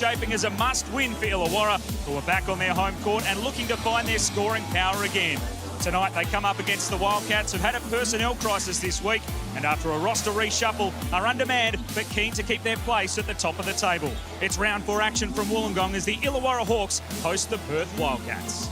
Shaping as a must-win for Illawarra, who are back on their home court and looking to find their scoring power again. Tonight they come up against the Wildcats, who've had a personnel crisis this week and after a roster reshuffle are undermanned but keen to keep their place at the top of the table. It's round 4 action from Wollongong as the Illawarra Hawks host the Perth Wildcats.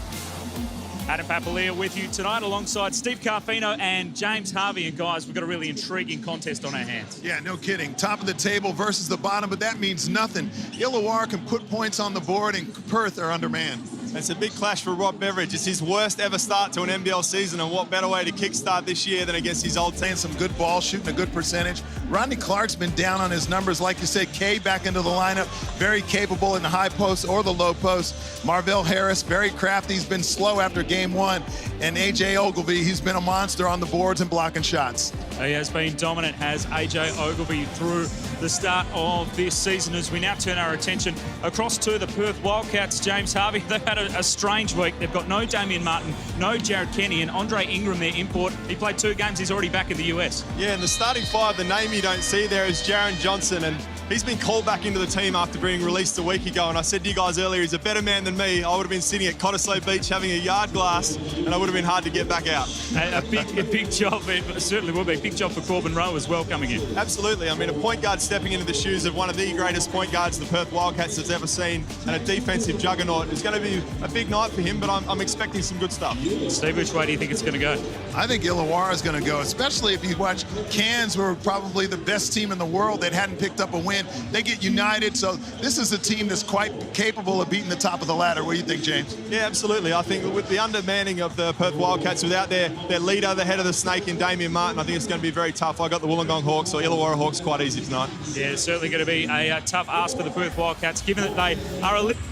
Adam Papalia with you tonight alongside Steve Carfino and James Harvey. And guys, we've got a really intriguing contest on our hands. Yeah, no kidding. Top of the table versus the bottom, but that means nothing. Illawarra can put points on the board and Perth are undermanned. It's a big clash for Rob Beveridge. It's his worst ever start to an NBL season, and what better way to kickstart this year than against his old team. Some good ball, shooting a good percentage. Rodney Clark's been down on his numbers. Like you said, Kay back into the lineup, very capable in the high post or the low post. Marvell Harris, very crafty. He's been slow after game 1. And AJ Ogilvy, he's been a monster on the boards and blocking shots. He has been dominant, has AJ Ogilvy, through the start of this season. As we now turn our attention across to the Perth Wildcats, James Harvey, they've had a strange week. They've got no Damian Martin, no Jared Kenny, and Andre Ingram, their import. He played 2 games, he's already back in the US. Yeah, and the starting 5, the name you don't see there is Jaron Johnson, and he's been called back into the team after being released a week ago. And I said to you guys earlier, he's a better man than me. I would have been sitting at Cottesloe Beach having a yard glass, and I would have been hard to get back out. A big job, it certainly will be. Big job for Corbin Rowe as well coming in. Absolutely. I mean, a point guard stepping into the shoes of one of the greatest point guards the Perth Wildcats has ever seen, and a defensive juggernaut. It's going to be a big night for him, but I'm expecting some good stuff. Steve, which way do you think it's going to go? I think Illawarra is going to go, especially if you watch Cairns, who are probably the best team in the world that hadn't picked up a win. They get united, so this is a team that's quite capable of beating the top of the ladder. What do you think, James? Yeah, absolutely. I think with the undermanning of the Perth Wildcats, without their leader, the head of the snake in Damian Martin, I think it's going to be very tough. I got the Wollongong Hawks or Illawarra Hawks quite easy tonight. Yeah, it's certainly going to be a tough ask for the Perth Wildcats, given that they are a little...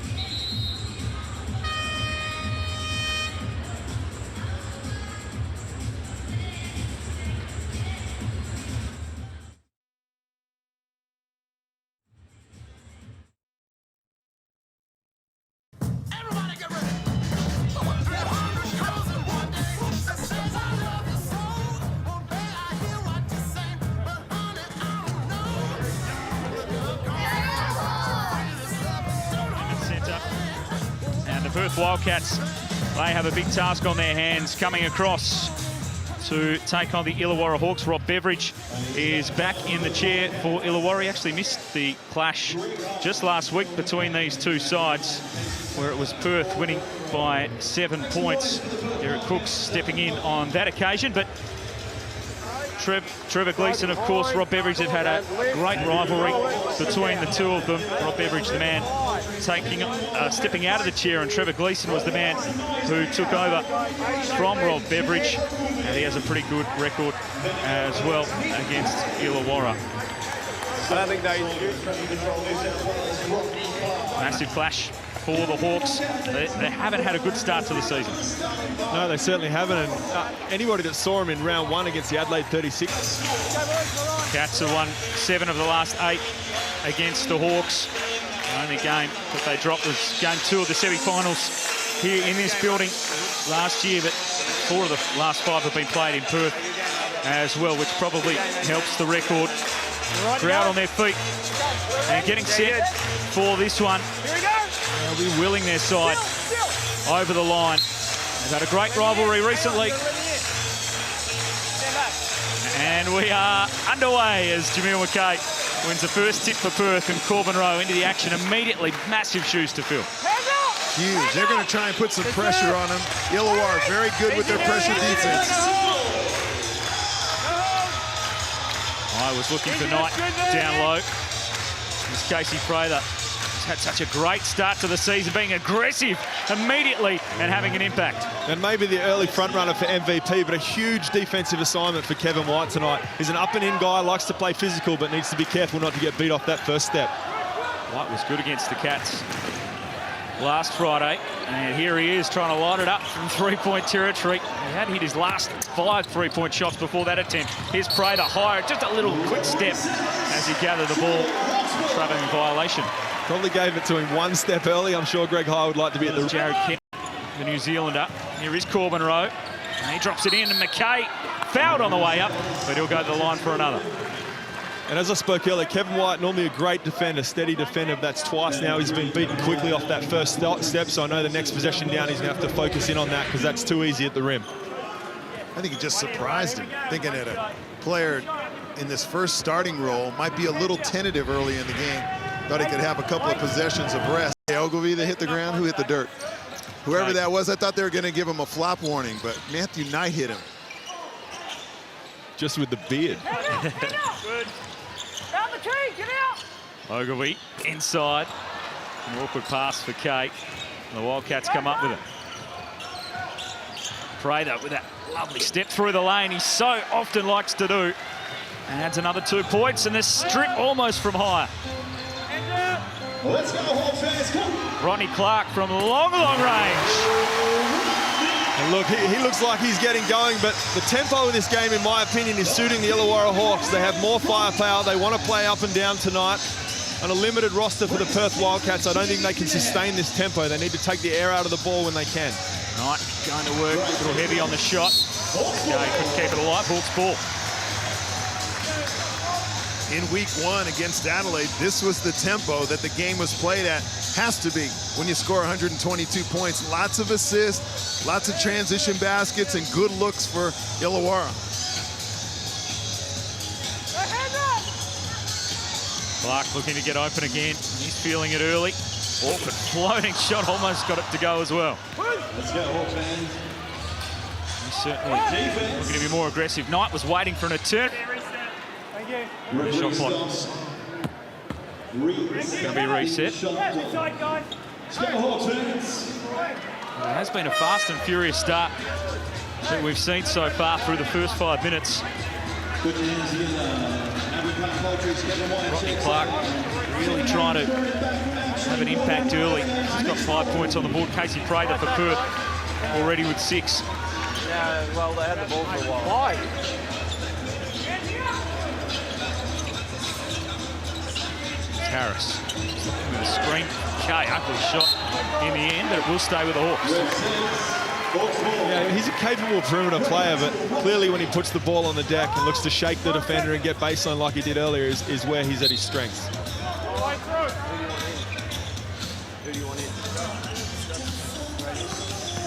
Perth Wildcats, they have a big task on their hands coming across to take on the Illawarra Hawks. Rob Beveridge is back in the chair for Illawarra. He actually missed the clash just last week between these two sides, where it was Perth winning by 7 points. Derek Cooks stepping in on that occasion, but Trevor Gleeson, of course, Rob Beveridge have had a great rivalry between the two of them. Rob Beveridge, the man stepping out of the chair, and Trevor Gleeson was the man who took over from Rob Beveridge. And he has a pretty good record as well against Illawarra. I don't think they... Massive clash for the Hawks. They haven't had a good start to the season. No, they certainly haven't. And anybody that saw him in round 1 against the Adelaide 36. Cats have won 7 of the last 8 against the Hawks. The only game that they dropped was game 2 of the semi-finals here in this building last year, but 4 of the last 5 have been played in Perth as well, which probably helps the record. They're out on their feet and getting set for this one. They'll be willing their side over the line. They've had a great rivalry recently. And we are underway as Jamil McKay wins the first tip for Perth, and Corbin Rowe into the action immediately. Massive shoes to fill. Huge. They're going to try and put some pressure on them. Illawarra very good with their pressure defense. I was looking for Knight down low. It's Casey Prather. He's had such a great start to the season, being aggressive immediately and having an impact. And maybe the early front runner for MVP, but a huge defensive assignment for Kevin White tonight. He's an up-and-in guy, likes to play physical, but needs to be careful not to get beat off that first step. White was good against the Cats last Friday, and here he is trying to light it up from 3-point territory. He had hit his last 5 3-point shots before that attempt. Here's Prather higher, just a little quick step as he gathered the ball. Travelling in violation. Probably gave it to him 1 step early. I'm sure Greg High would like to be at the... Jared Kenny, the New Zealander. Here is Corbin Rowe, and he drops it in, and McKay fouled on the way up, but he'll go to the line for another. And as I spoke earlier, Kevin White, normally a great defender, steady defender. That's twice now he's been beaten quickly off that first step. So I know the next possession down, he's going to have to focus in on that because that's too easy at the rim. I think he just surprised him, thinking that a player in this first starting role might be a little tentative early in the game. Thought he could have a couple of possessions of rest. Ogilvy that hit the ground, who hit the dirt? Whoever that was, I thought they were going to give him a flop warning, but Matthew Knight hit him. Just with the beard. Good. Down the tree, get out! Ogilvy inside. An awkward pass for Kate. The Wildcats come up with it. Prather with that lovely step through the lane he so often likes to do. Adds another 2 points, and this strip almost from higher. Let's go, Hawks fans, come. Rodney Clark from long range. And look, he looks like he's getting going, but the tempo of this game, in my opinion, is suiting the Illawarra Hawks. They have more firepower. They want to play up and down tonight. On a limited roster for the Perth Wildcats, I don't think they can sustain this tempo. They need to take the air out of the ball when they can. Knight going to work, a little heavy on the shot. Okay, couldn't keep it alive. Hawks ball. In week 1 against Adelaide, this was the tempo that the game was played at. Has to be when you score 122 points. Lots of assists, lots of transition baskets, and good looks for Illawarra. Clark looking to get open again. He's feeling it early. Awkward floating shot, almost got it to go as well. Let's go, Hawks fans. He's certainly looking to be more aggressive. Knight was waiting for an attempt. Shot clock. Going to be reset. Let's go, Hawks fans. It has been a fast and furious start that we've seen so far through the first 5 minutes. Rodney Clark really trying to have an impact early. He's got 5 points on the board. Casey Prather for Perth already with 6. Yeah, well, they had the ball for a while. Why? Harris with a screen. Okay, ugly shot in the end, but it will stay with the Hawks. Yeah, he's a capable perimeter player, but clearly when he puts the ball on the deck and looks to shake the defender and get baseline like he did earlier is where he's at his strengths.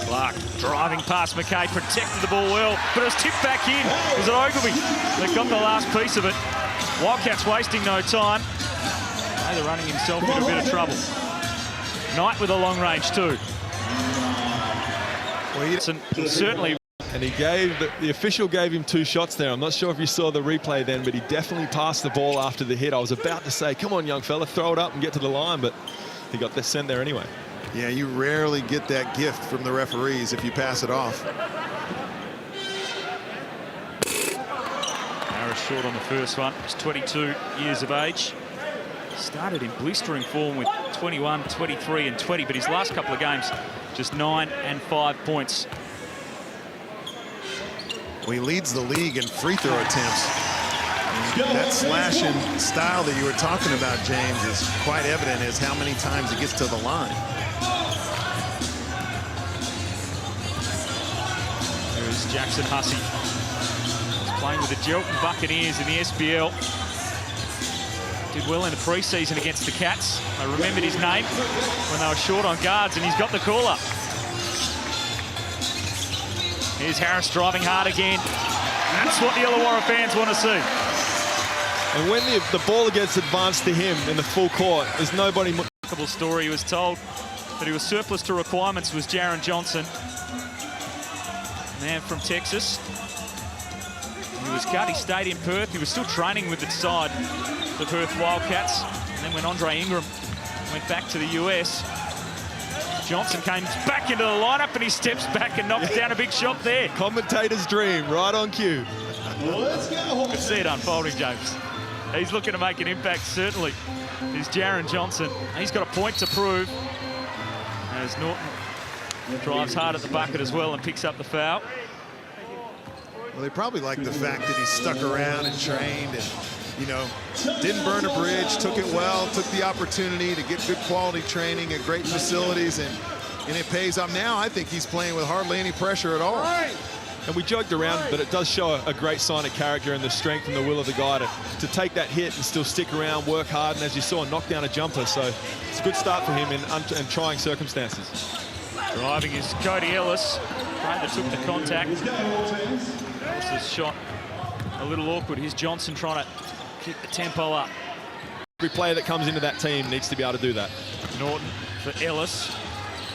Clark driving past McKay, protected the ball well, but it was tipped back in. Was it Ogilvy that got the last piece of it? Wildcats wasting no time. They're running himself into a bit of trouble. Knight with a long range too. Well, certainly. And he gave, the official gave him 2 shots there. I'm not sure if you saw the replay then, but he definitely passed the ball after the hit. I was about to say, come on, young fella, throw it up and get to the line, but he got this sent there anyway. Yeah, you rarely get that gift from the referees if you pass it off. Harris short on the first one. He's 22 years of age. Started in blistering form with 21, 23 and 20, but his last couple of games just 9 and 5 points. Well, he leads the league in free throw attempts. That slashing style that you were talking about, James, is quite evident as how many times he gets to the line. Here's Jackson Hussey. He's playing with the Gelton Buccaneers in the SBL. Did well in the pre-season against the Cats. I remembered his name when they were short on guards, and he's got the call-up. Here's Harris driving hard again. That's what the Illawarra fans want to see. And when the ball gets advanced to him in the full court, there's nobody... Remarkable story. He was told that he was surplus to requirements was Jaron Johnson, man from Texas. He was cut. He stayed in Perth. He was still training with the side, the Perth Wildcats. And then when Andre Ingram went back to the US, Johnson came back into the lineup and he steps back and knocks down a big shot there. Commentator's dream, right on cue. Let's go. Could see it unfolding, James. He's looking to make an impact, certainly. Is Jaron Johnson. He's got a point to prove. As Norton drives hard at the bucket as well and picks up the foul. Well, they probably like the fact that he stuck around and trained and, you know, didn't burn a bridge, took it well, took the opportunity to get good quality training at great facilities, and it pays off. Now I think he's playing with hardly any pressure at all. And we joked around, but it does show a great sign of character and the strength and the will of the guy to take that hit and still stick around, work hard, and as you saw, knock down a jumper. So it's a good start for him in trying circumstances. Driving is Cody Ellis. That took the contact. Ellis's shot a little awkward. Here's Johnson trying to keep the tempo up. Every player that comes into that team needs to be able to do that. Norton for Ellis.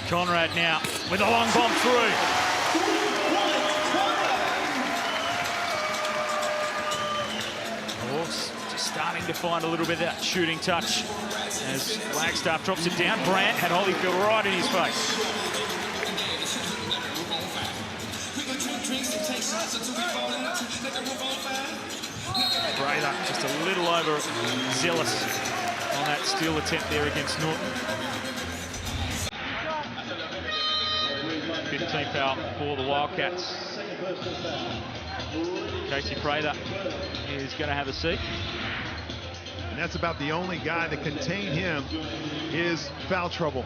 Conrad now with a long bomb through. The Hawks just starting to find a little bit of that shooting touch as Flagstaff drops it down. Brandt had Holyfield right in his face. Braither just a little over zealous on that steal attempt there against Norton. 15th foul for the Wildcats. Casey Prather is going to have a seat. And that's about the only guy that can contain him is foul trouble.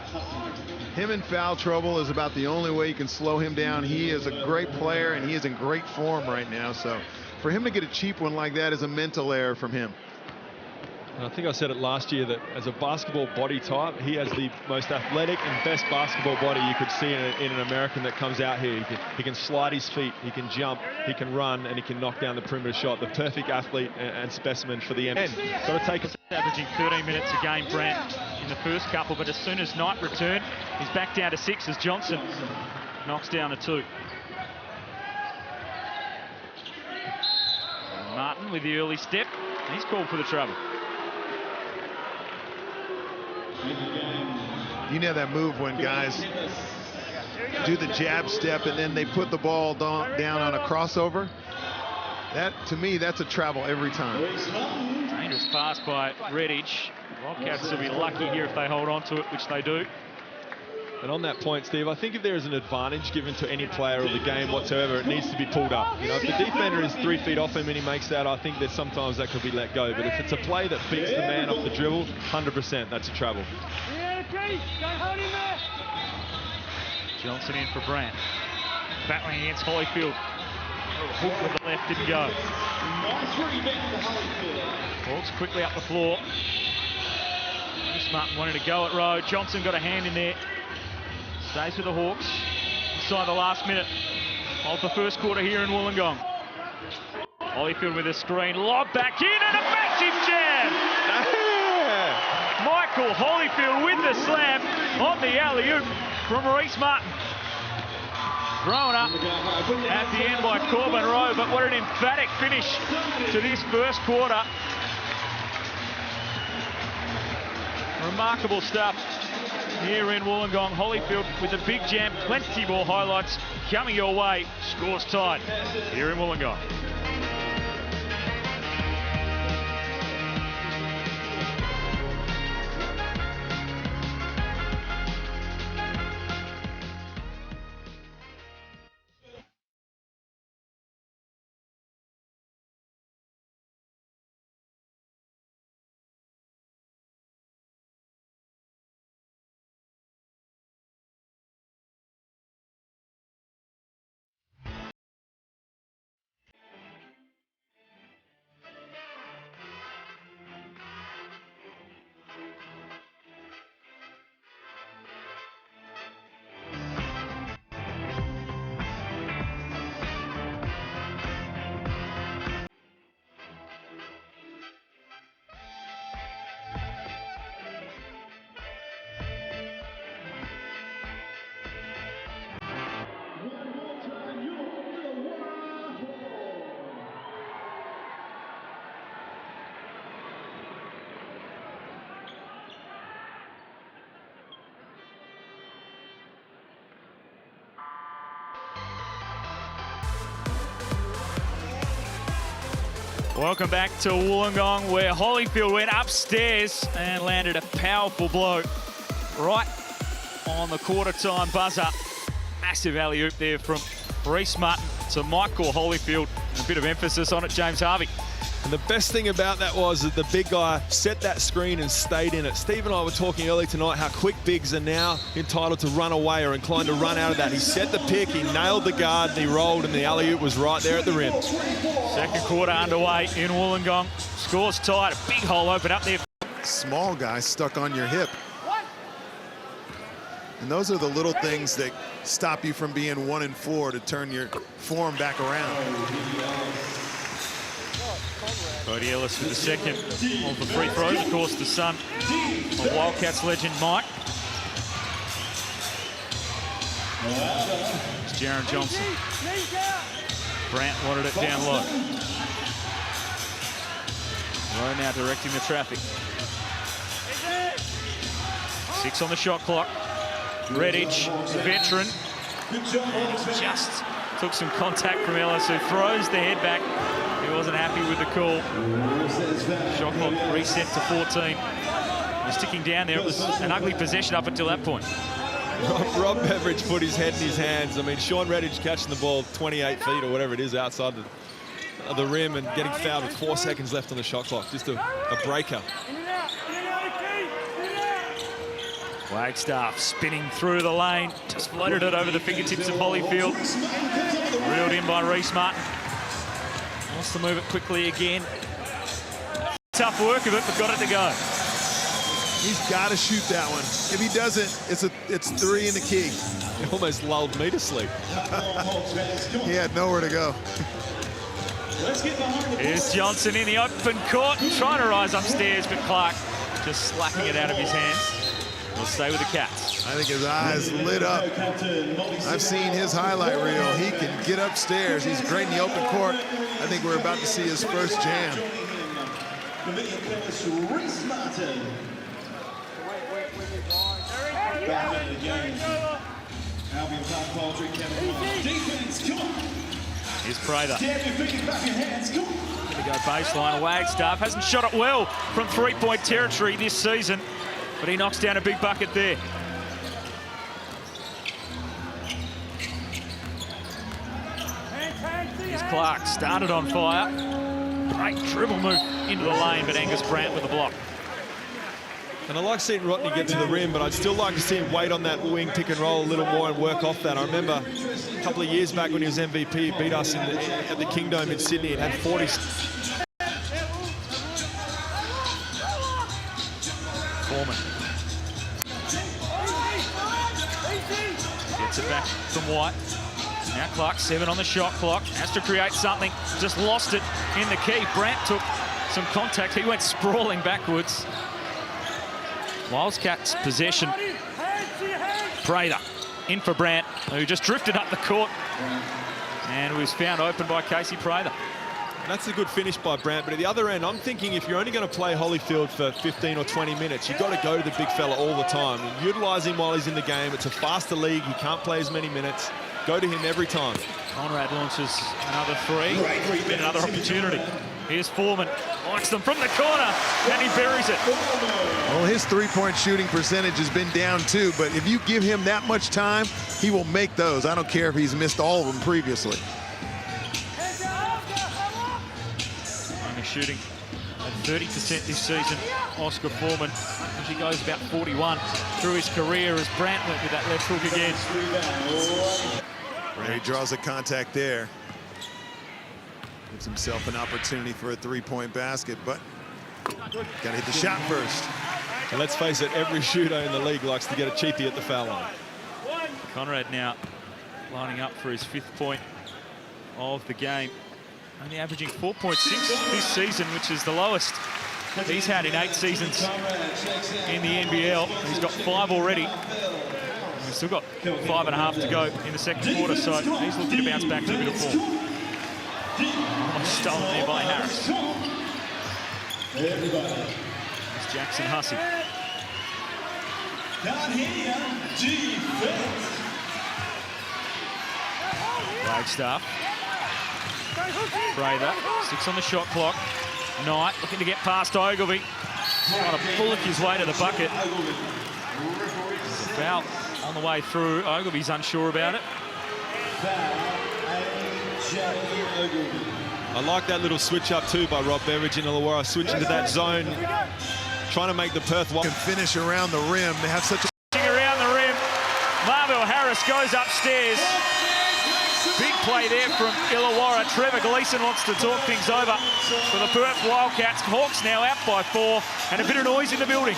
Him in foul trouble is about the only way you can slow him down. He is a great player and he is in great form right now. So for him to get a cheap one like that is a mental error from him. And I think I said it last year that as a basketball body type, he has the most athletic and best basketball body you could see in an American that comes out here. He can slide his feet, he can jump, he can run, and he can knock down the perimeter shot. The perfect athlete and specimen for the NBL. Got to take a... Averaging 13 minutes a game, Brandt, in the first couple, but as soon as Knight returned, he's back down to 6 as Johnson knocks down a 2. Martin with the early step. He's called for the trouble. You know that move when guys do the jab step and then they put the ball down on a crossover? That, to me, that's a travel every time. Dangerous pass by Redditch. Wildcats will be lucky here if they hold on to it, which they do. And on that point, Steve, I think if there is an advantage given to any player of the game whatsoever, it needs to be pulled up. You know, if the defender is 3 feet off him and he makes that, I think that sometimes that could be let go. But if it's a play that beats the man off the dribble, 100% that's a travel. Johnson in for Brandt. Battling against Holyfield. Hook with the left didn't go. Hawks quickly up the floor. Rhys Martin wanted to go at row. Johnson got a hand in there. Stays with the Hawks. Inside the last minute of the first quarter here in Wollongong. Holyfield with a screen. Lob back in and a massive jam! Michael Holyfield with the slam on the alley-oop from Rhys Martin. Thrown up at the end by Corbin Rowe, but what an emphatic finish to this first quarter. Remarkable stuff here in Wollongong. Holyfield with a big jam, plenty more highlights coming your way. Scores tied here in Wollongong. Welcome back to Wollongong, where Holyfield went upstairs and landed a powerful blow right on the quarter-time buzzer. Massive alley-oop there from Rhys Martin to Michael Holyfield. And a bit of emphasis on it, James Harvey. And the best thing about that was that the big guy set that screen and stayed in it. Steve and I were talking early tonight how quick bigs are now entitled to run away or inclined to run out of that. He set the pick, he nailed the guard, and he rolled, and the alley-oop was right there at the rim. Second quarter underway in Wollongong. Score's tight, a big hole open up there. Small guy stuck on your hip. And those are the little things that stop you from being 1-4 to turn your form back around. Cody Ellis with the second of the free throws. Of course, the son of Wildcats legend Mike. It's Jaron Johnson. Brant wanted it down low. Rowe now directing the traffic. 6 on the shot clock. Redditch, the veteran, and he just took some contact from Ellis, who throws the head back. He wasn't happy with the call. Shot clock reset to 14. He's sticking down there. It was an ugly possession up until that point. Rob Beveridge put his head in his hands. I mean, Sean Redditch catching the ball 28 feet or whatever it is outside the rim and getting fouled with 4 seconds left on the shot clock. Just a breaker. Wagstaff spinning through the lane, just floated it over the fingertips of Holyfield. Reeled in by Rhys Martin. Wants to move it quickly again. Tough work of it, but got it to go. He's got to shoot that one. If he doesn't, it's 3 in the key. It almost lulled me to sleep. He had nowhere to go. Here's Johnson in the open court, trying to rise upstairs, but Clark just slacking it out of his hands. We'll stay with the Cats. I think his eyes lit up. I've seen his highlight reel. He can get upstairs. He's great in the open court. I think we're about to see his first jam. Rhys Martin. Batman again. Albion Park Poultry, Kevin White. Defense, come on. Here's Prather. Stand your feet, back your hands, come on. Going to go baseline. Wagstaff hasn't shot it well from three-point territory this season, but he knocks down a big bucket there. Here's Clark, started on fire. Great dribble move into the lane, but Angus Brant with the block. And I like seeing Rodney get to the rim, but I'd still like to see him wait on that wing pick and roll a little more and work off that. I remember a couple of years back when he was MVP, he beat us at the Kingdome in Sydney and had 40. Forman. Gets it back from White. Now Clark, 7 on the shot clock. Has to create something. Just lost it in the key. Brant took some contact. He went sprawling backwards. Wildcats possession. Prather in for Brant, who just drifted up the court and was found open by Casey Prather. That's a good finish by Brant, but at the other end, I'm thinking if you're only going to play Holyfield for 15 or 20 minutes, you've got to go to the big fella all the time and utilise him while he's in the game. It's a faster league. He can't play as many minutes. Go to him every time. Conrad launches another 3. Been another opportunity. Here's Forman. Likes them from the corner, and he buries it. Well, his three-point shooting percentage has been down too, but if you give him that much time, he will make those. I don't care if he's missed all of them previously. Only shooting at 30% this season. Oscar Forman, as he goes about 41 through his career, as Brant went with that left hook again. He draws a contact there. Gives himself an opportunity for a three-point basket, but got to hit the shot first. And let's face it, every shooter in the league likes to get a cheapie at the foul line. Conrad now lining up for his 5th point of the game. Only averaging 4.6 this season, which is the lowest he's had in 8 seasons in the NBL. He's got 5 already. We've still got 5.5 to go in the second quarter, so he's looking to bounce back to a bit of form. Almost stolen there by Harris. It's Jackson Hussey. Wagstaff. Prather, 6 on the shot clock. Knight looking to get past Ogilvy. Trying to bullock his way to the bucket. There's a foul on the way through. Ogilvy's unsure about it. I I like that little switch up too by Rob Beveridge in Illawarra, switching to that zone, trying to make the Perth Can finish around the rim. They have such a around the rim. Marvell Harris goes upstairs. Big play there from Illawarra. Trevor Gleeson wants to talk things over for the Perth Wildcats. Hawks now out by 4 and a bit of noise in the building.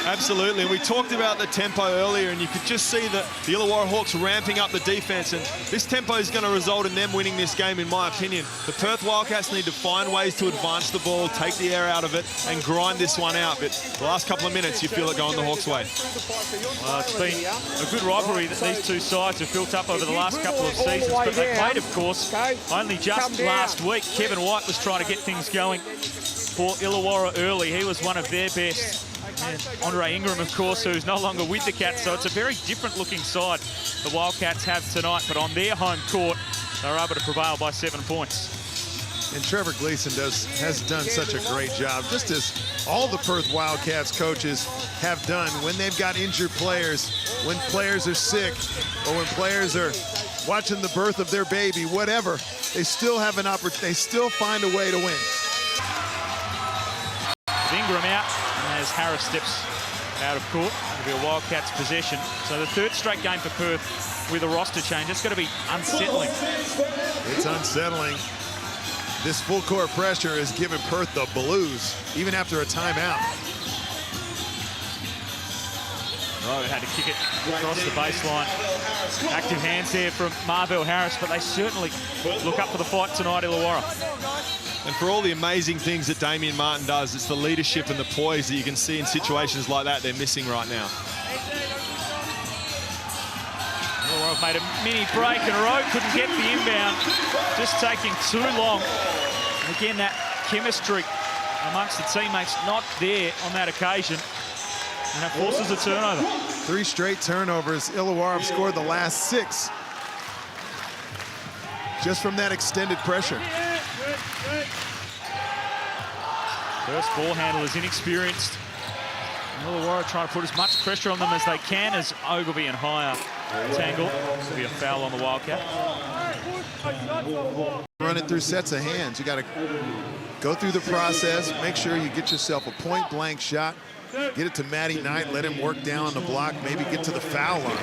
Absolutely, and we talked about the tempo earlier, and you could just see the Illawarra Hawks ramping up the defense, and this tempo is going to result in them winning this game, in my opinion. The Perth Wildcats need to find ways to advance the ball, take the air out of it, and grind this one out. But the last couple of minutes, you feel it going the Hawks' way. It's been a good rivalry that these two sides have built up over the last couple of seasons, but they played, of course, only just last week. Kevin White was trying to get things going for Illawarra early. He was one of their best. And Andre Ingram, of course, who's no longer with the Cats, so it's a very different looking side the Wildcats have tonight, but on their home court, they're able to prevail by 7 points. And Trevor Gleeson has done such a great job, just as all the Perth Wildcats coaches have done when they've got injured players, when players are sick, or when players are watching the birth of their baby, whatever. They still have an opportunity. They still find a way to win. Ingram out as Harris steps out of court. It'll be a Wildcats possession. So the 3rd straight game for Perth with a roster change. It's going to be unsettling. It's unsettling. This full court pressure is giving Perth the blues, even after a timeout. Rowe had to kick it across the baseline. Active hands there from Marvell Harris, but they certainly look up for the fight tonight, Illawarra. And for all the amazing things that Rhys Martin does, it's the leadership and the poise that you can see in situations like that they're missing right now. Illawarra made a mini break and Rowe couldn't get the inbound, just taking too long. And again, that chemistry amongst the teammates not there on that occasion. And it forces a turnover. 3 straight turnovers. Illawarra have scored the last 6. Just from that extended pressure. First ball handler is inexperienced. Illawarra trying to put as much pressure on them as they can as Ogilvy and Hire tangle. There'll be a foul on the Wildcat. Running through sets of hands. You got to go through the process, make sure you get yourself a point-blank shot, get it to Matty Knight, let him work down on the block, maybe get to the foul line.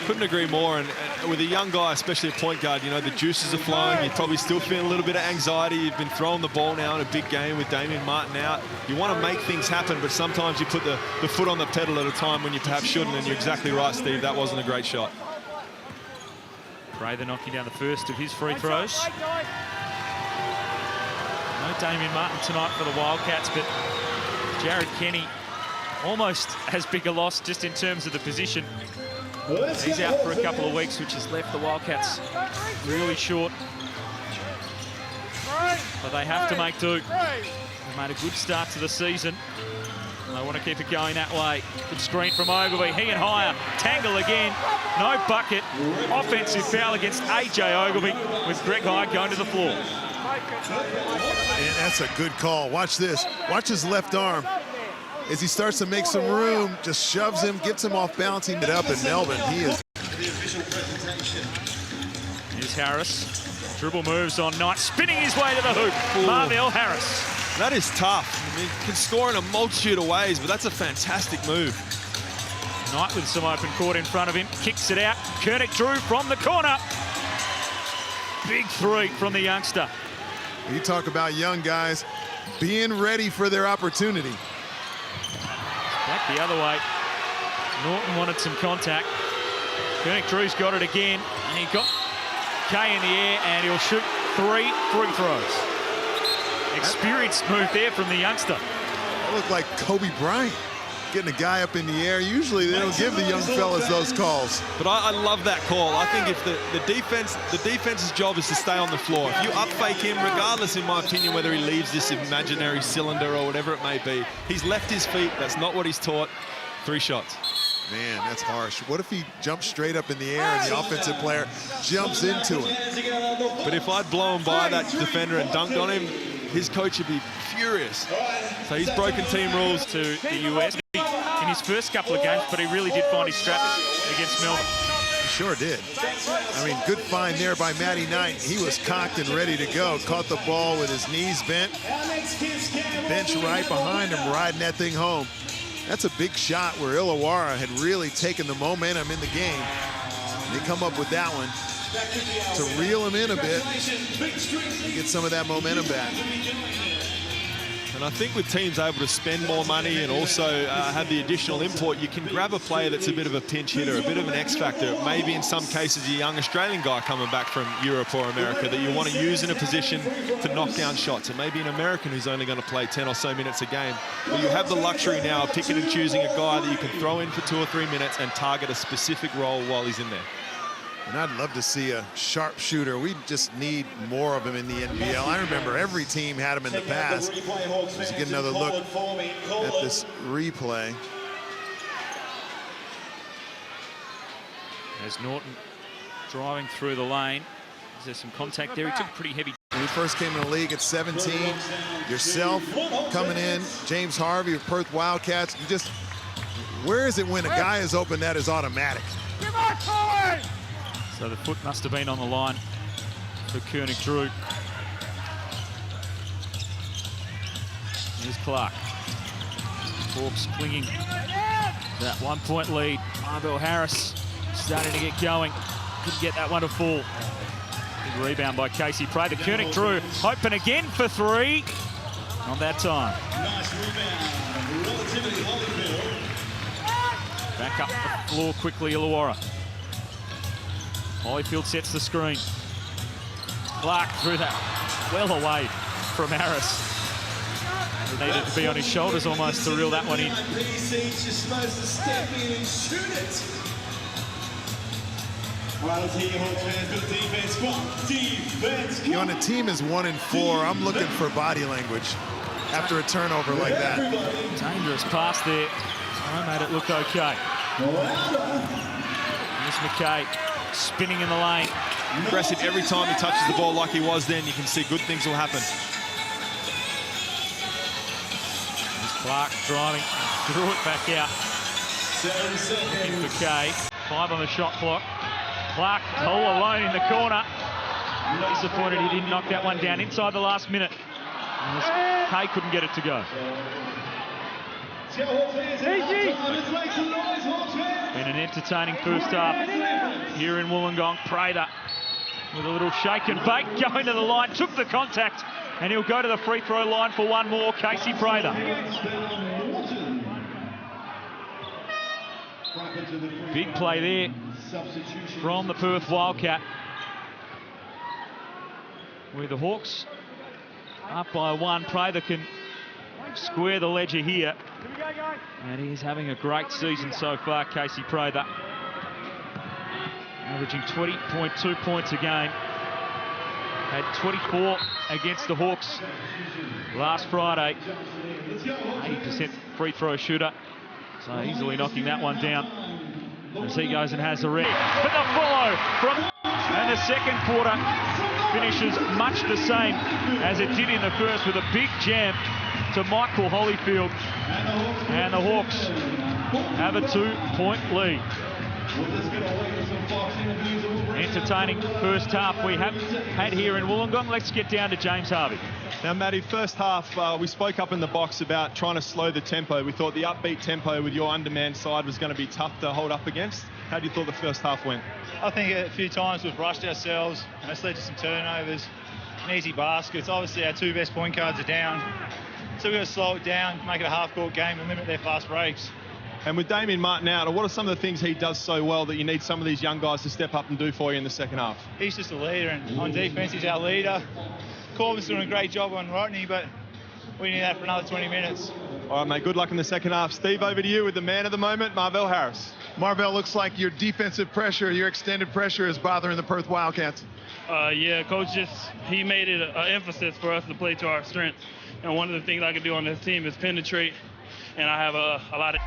Couldn't agree more, and with a young guy, especially a point guard, you know, the juices are flowing. You're probably still feeling a little bit of anxiety. You've been throwing the ball now in a big game with Rhys Martin out. You want to make things happen, but sometimes you put the foot on the pedal at a time when you perhaps shouldn't, and you're exactly right, Steve. That wasn't a great shot. Prather knocking down the first of his free throws. No Rhys Martin tonight for the Wildcats, but Jared Kenny almost as big a loss just in terms of the position. He's out for a couple of weeks, which has left the Wildcats really short. But they have to make do. They made a good start to the season. They want to keep it going that way. Good screen from Ogilvy. He and Hire tangle again. No bucket. Offensive foul against AJ Ogilvy with Greg Hire going to the floor. And that's a good call. Watch this. Watch his left arm. As he starts to make some room, just shoves him, gets him off balance. He ended up in Melbourne. He is. Here's Harris. Dribble moves on Knight, spinning his way to the hoop. Marvell Harris. That is tough. I mean, he can score in a multitude of ways, but that's a fantastic move. Knight with some open court in front of him. Kicks it out. Kernick Drew from the corner. Big 3 from the youngster. You talk about young guys being ready for their opportunity. Back the other way. Norton wanted some contact. Kernick Drew's got it again. And he got Kay in the air, and he'll shoot 3 free throws. Experienced move there from the youngster. That looked like Kobe Bryant getting a guy up in the air. Usually they don't give the young fellas those calls. But I love that call. I think if the defense's job is to stay on the floor. If you up fake him, regardless, in my opinion, whether he leaves this imaginary cylinder or whatever it may be, he's left his feet. That's not what he's taught. 3 shots. Man, that's harsh. What if he jumps straight up in the air and the offensive player jumps into him? But if I'd blown by that defender and dunked on him, his coach would be furious. So he's broken team rules to the US in his first couple of games, but he really did find his straps against Melbourne. He sure did. I mean, good find there by Matty Knight. He was cocked and ready to go. Caught the ball with his knees bent. Bench right behind him, riding that thing home. That's a big shot where Illawarra had really taken the momentum in the game. They come up with that one to reel him in a bit and get some of that momentum back. And I think with teams able to spend more money and also have the additional import, you can grab a player that's a bit of a pinch hitter, a bit of an X factor. Maybe in some cases a young Australian guy coming back from Europe or America that you want to use in a position to knock down shots. And maybe an American who's only going to play 10 or so minutes a game. But you have the luxury now of picking and choosing a guy that you can throw in for 2 or 3 minutes and target a specific role while he's in there. And I'd love to see a sharpshooter. We just need more of him in the NBL. I remember every team had him in the past. Let's get another look at this replay. As Norton driving through the lane. Is there some contact there? He took a pretty heavy. When we first came in the league at 17, yourself coming in, James Harvey of Perth Wildcats, you just, where is it when a guy is open that is automatic? So the foot must have been on the line for Koenig Drew. Here's Clark. Hawks clinging to that 1-point lead. Marvell Harris starting to get going. Couldn't get that one to fall. Big rebound by Casey Prather. Koenig Drew open again for 3. Not that time. Nice rebound. Relatively Holyfield. Back up the floor quickly, Illawarra. Holyfield sets the screen. Clark through that, well away from Harris. He needed to be on his shoulders almost to reel that one in. You're supposed to step in and shoot it. Well, I'll take your Hawks fans, good defense. Defense. You know, when a team is 1-4, I'm looking for body language after a turnover like that. Dangerous pass there. I made it look okay. Here's McKay. Spinning in the lane. Aggressive every time he touches the ball like he was then. You can see good things will happen. There's Clark driving. Threw it back out. 7 seconds. Looking for Kay. 5 on the shot clock. Clark all alone in the corner. Disappointed he didn't knock that one down inside the last minute. Kay couldn't get it to go. Been an entertaining first half here in Wollongong. Prather with a little shake and bake, going to the line, took the contact, and he'll go to the free throw line for one more. Casey Prather. Big play there from the Perth Wildcat. With the Hawks up by 1, Prather can square the ledger here. And he's having a great season so far, Casey Prather. Averaging 20.2 points a game. Had 24 against the Hawks last Friday. 80% free throw shooter. So easily knocking that one down as he goes and has a red. But the follow from... And the second quarter finishes much the same as it did in the first, with a big jam to Michael Holyfield, and the Hawks have a 2-point lead. Entertaining first half we have had here in Wollongong. Let's get down to James Harvey. Now, Matty, first half, we spoke up in the box about trying to slow the tempo. We thought the upbeat tempo with your undermanned side was going to be tough to hold up against. How do you thought the first half went? I think a few times we've rushed ourselves, and it's led to some turnovers and easy baskets. Obviously, our 2 best point guards are down. So we've got to slow it down, make it a half-court game and limit their fast breaks. And with Rhys Martin out, what are some of the things he does so well that you need some of these young guys to step up and do for you in the second half? He's just a leader, and on defence he's our leader. Corbin's doing a great job on Rodney, but we need that for another 20 minutes. All right, mate, good luck in the second half. Steve, over to you with the man of the moment, Marvell Harris. Marvell, looks like your defensive pressure, your extended pressure is bothering the Perth Wildcats. Yeah, coach he made it an emphasis for us to play to our strength. And one of the things I can do on this team is penetrate, and I have a lot of...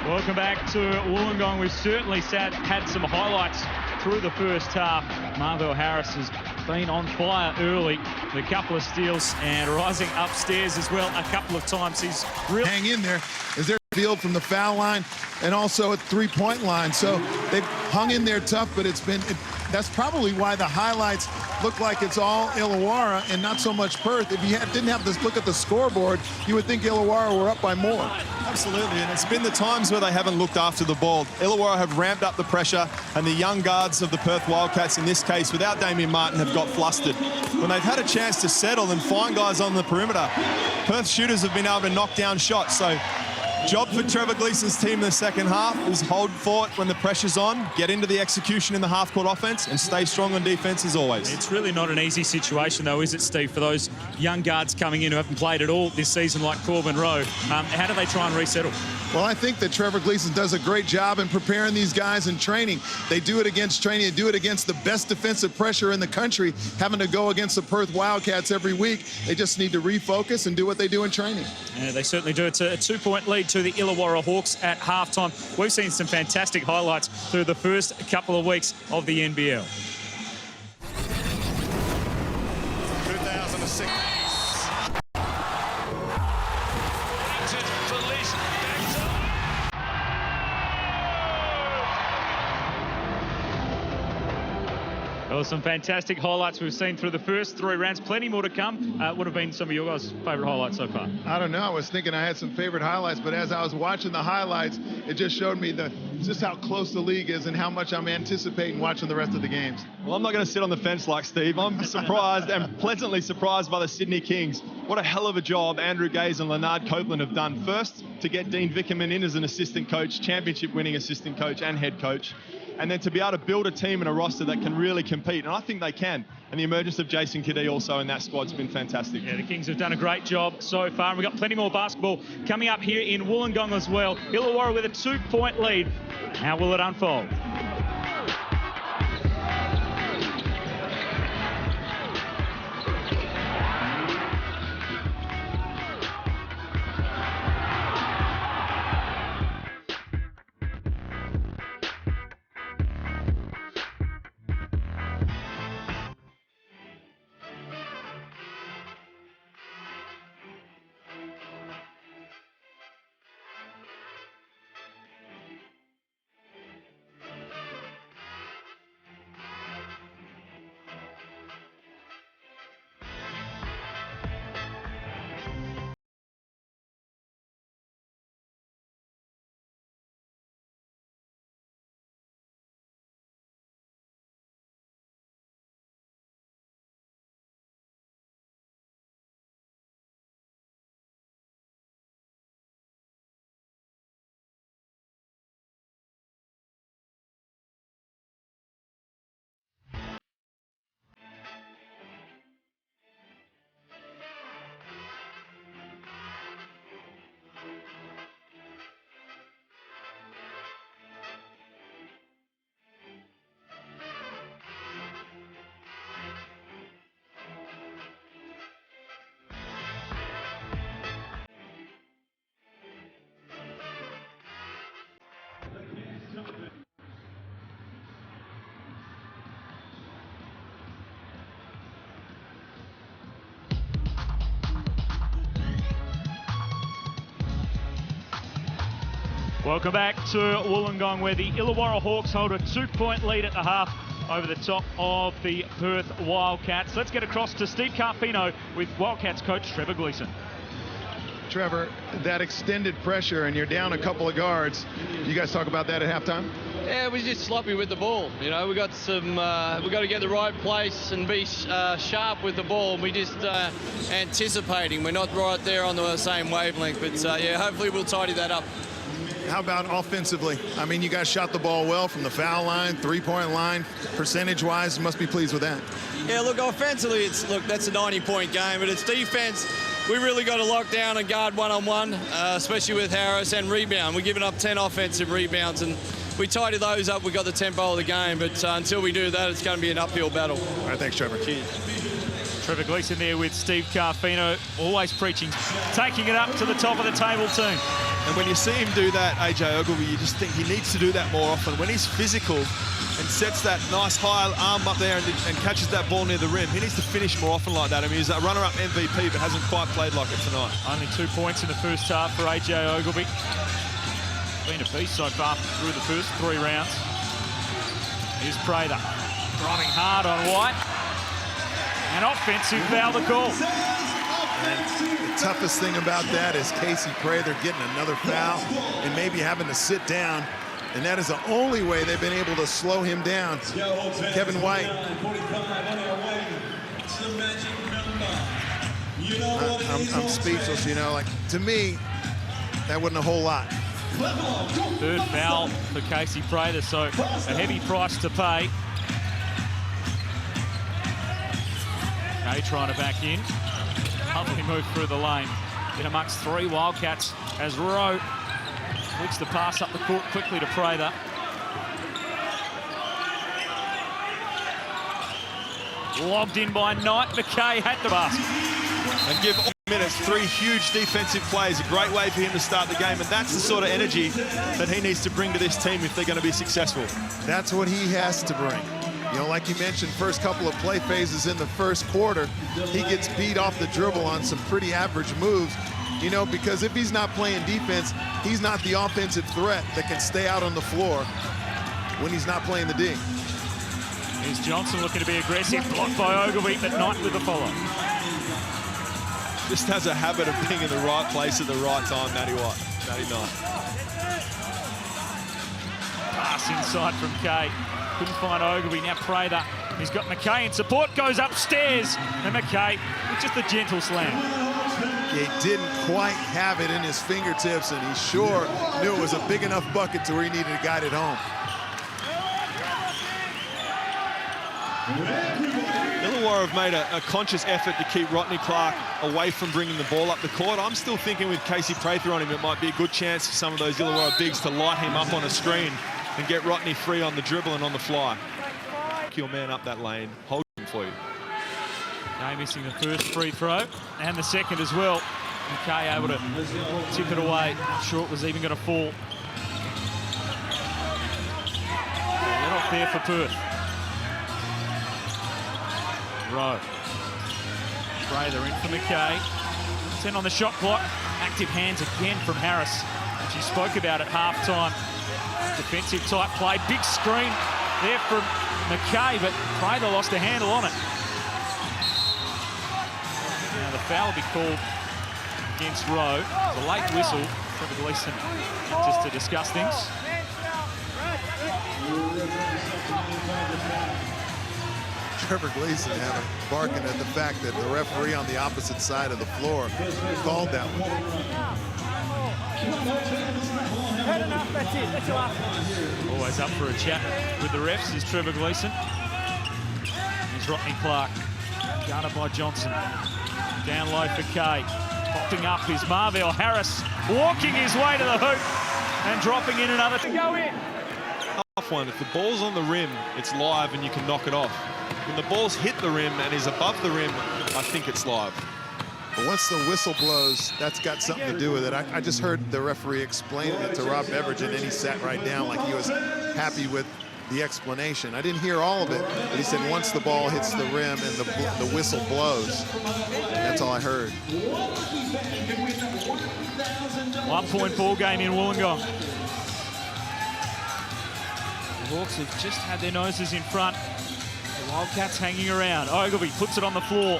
Welcome back to Wollongong. We've certainly had some highlights through the first half. Marvell Harris has been on fire early. A couple of steals and rising upstairs as well a couple of times. He's really hang in there. Is there a field from the foul line and also at three-point line? So they've hung in there tough, but that's probably why the highlights look like it's all Illawarra and not so much Perth. If you didn't have this look at the scoreboard, you would think Illawarra were up by more. Absolutely, and it's been the times where they haven't looked after the ball. Illawarra have ramped up the pressure, and the young guards of the Perth Wildcats, in this case, without Rhys Martin, have got flustered. When they've had a chance to settle and find guys on the perimeter, Perth shooters have been able to knock down shots. So, job for Trevor Gleeson's team in the second half is hold fort when the pressure's on, get into the execution in the half-court offense, and stay strong on defense as always. It's really not an easy situation, though, is it, Steve, for those young guards coming in who haven't played at all this season, like Corbin Rowe? How do they try and resettle? Well, I think that Trevor Gleeson does a great job in preparing these guys in training. They do it against training. They do it against the best defensive pressure in the country, having to go against the Perth Wildcats every week. They just need to refocus and do what they do in training. Yeah, they certainly do. It's a 2-point lead to the Illawarra Hawks at halftime. We've seen some fantastic highlights through the first couple of weeks of the NBL. 2006. Well, some fantastic highlights we've seen through the first 3 rounds. Plenty more to come. What have been some of your guys' favourite highlights so far? I don't know. I was thinking I had some favorite highlights, but as I was watching the highlights, it just showed me just how close the league is and how much I'm anticipating watching the rest of the games. Well, I'm not going to sit on the fence like Steve. I'm surprised and pleasantly surprised by the Sydney Kings. What a hell of a job Andrew Gaze and Leonard Copeland have done. First, to get Dean Vickerman in as an assistant coach, championship-winning assistant coach and head coach. And then to be able to build a team and a roster that can really compete. And I think they can. And the emergence of Jason Kadee also in that squad's been fantastic. Yeah, the Kings have done a great job so far. And we've got plenty more basketball coming up here in Wollongong as well. Illawarra with a 2-point lead. How will it unfold? Welcome back to Wollongong, where the Illawarra Hawks hold a 2-point lead at the half over the top of the Perth Wildcats. Let's get across to Steve Carfino with Wildcats coach Trevor Gleeson. Trevor, that extended pressure and you're down a couple of guards. You guys talk about that at halftime? Yeah, we're just sloppy with the ball. You know, we got to get the right place and be sharp with the ball. We just anticipating. We're not right there on the same wavelength. But yeah, hopefully we'll tidy that up. How about offensively? I mean, you guys shot the ball well from the foul line, 3-point line. Percentage-wise, you must be pleased with that. Yeah, look, offensively, that's a 90-point game, but it's defense. We really got to lock down and guard one-on-one, especially with Harris, and rebound. We're giving up 10 offensive rebounds, and we tidy those up. We got the tempo of the game, but until we do that, it's going to be an uphill battle. All right, thanks, Trevor. Cheers. Trevor Gleeson there with Steve Carfino, always preaching, taking it up to the top of the table team. And when you see him do that, AJ Ogilvie, you just think he needs to do that more often. When he's physical and sets that nice high arm up there and catches that ball near the rim, he needs to finish more often like that. I mean, he's a runner-up MVP, but hasn't quite played like it tonight. Only 2 points in the first half for AJ Ogilvie. Been a beast so far through the first 3 rounds. Here's Prather, driving hard on White. An offensive foul to call. And the toughest thing about that is Casey Prather getting another foul and maybe having to sit down. And that is the only way they've been able to slow him down. Kevin White. I'm speechless, you know. Like, to me, that wasn't a whole lot. Third foul for Casey Prather, so a heavy price to pay. Okay, trying to back in. Lovely move through the lane. In amongst 3 Wildcats as Rowe flicks the pass up the court quickly to Prather. Lobbed in by Knight. McKay had the basket. And give all minutes 3 huge defensive plays. A great way for him to start the game. And that's the sort of energy that he needs to bring to this team if they're going to be successful. That's what he has to bring. You know, like you mentioned, first couple of play phases in the first quarter, he gets beat off the dribble on some pretty average moves, you know, because if he's not playing defense, he's not the offensive threat that can stay out on the floor when he's not playing the D. Here's Johnson looking to be aggressive, blocked by Ogilvie, but Knight with the follow. Just has a habit of being in the right place at the right time, Matty White. Matty Knight. Pass inside from Kay. Couldn't find Ogilvie. Now Prather. He's got McKay in support, goes upstairs. And McKay with just a gentle slam. He didn't quite have it in his fingertips, and he sure knew it was a big enough bucket to where he needed to guide it home. Illawarra have made a conscious effort to keep Rodney Clark away from bringing the ball up the court. I'm still thinking with Casey Prather on him, it might be a good chance for some of those Illawarra bigs to light him up on a screen and get Rodney free on the dribble and on the fly. Your man up that lane, hold him for you. Kay missing the first free throw and the second as well. And Kay able to tip it away. Not sure it was even going to fall. Let off there for Perth. Rowe. Prather in for McKay. 10 on the shot clock. Active hands again from Harris, which he spoke about at halftime. Defensive type play, big screen there from McKay, but Prather lost a handle on it. Now the foul will be called against Rowe. It's a late whistle. Trevor Gleeson just to discuss things. Trevor Gleeson barking at the fact that the referee on the opposite side of the floor called that one. Always up for a chat with the refs is Trevor Gleeson. Here's Rodney Clark, guarded by Johnson. Down low for Kay. Popping up is Marvell Harris, walking his way to the hoop and dropping in another. Go in. Tough one. If the ball's on the rim, it's live and you can knock it off. When the ball's hit the rim and is above the rim, I think it's live. But once the whistle blows, that's got something to do with it. I just heard the referee explaining it to Rob Beveridge, and then he sat right down like he was happy with the explanation. I didn't hear all of it, but he said once the ball hits the rim and the whistle blows, that's all I heard. 1-point ball game in Wollongong. The Hawks have just had their noses in front. The Wildcats hanging around. Ogilvie puts it on the floor.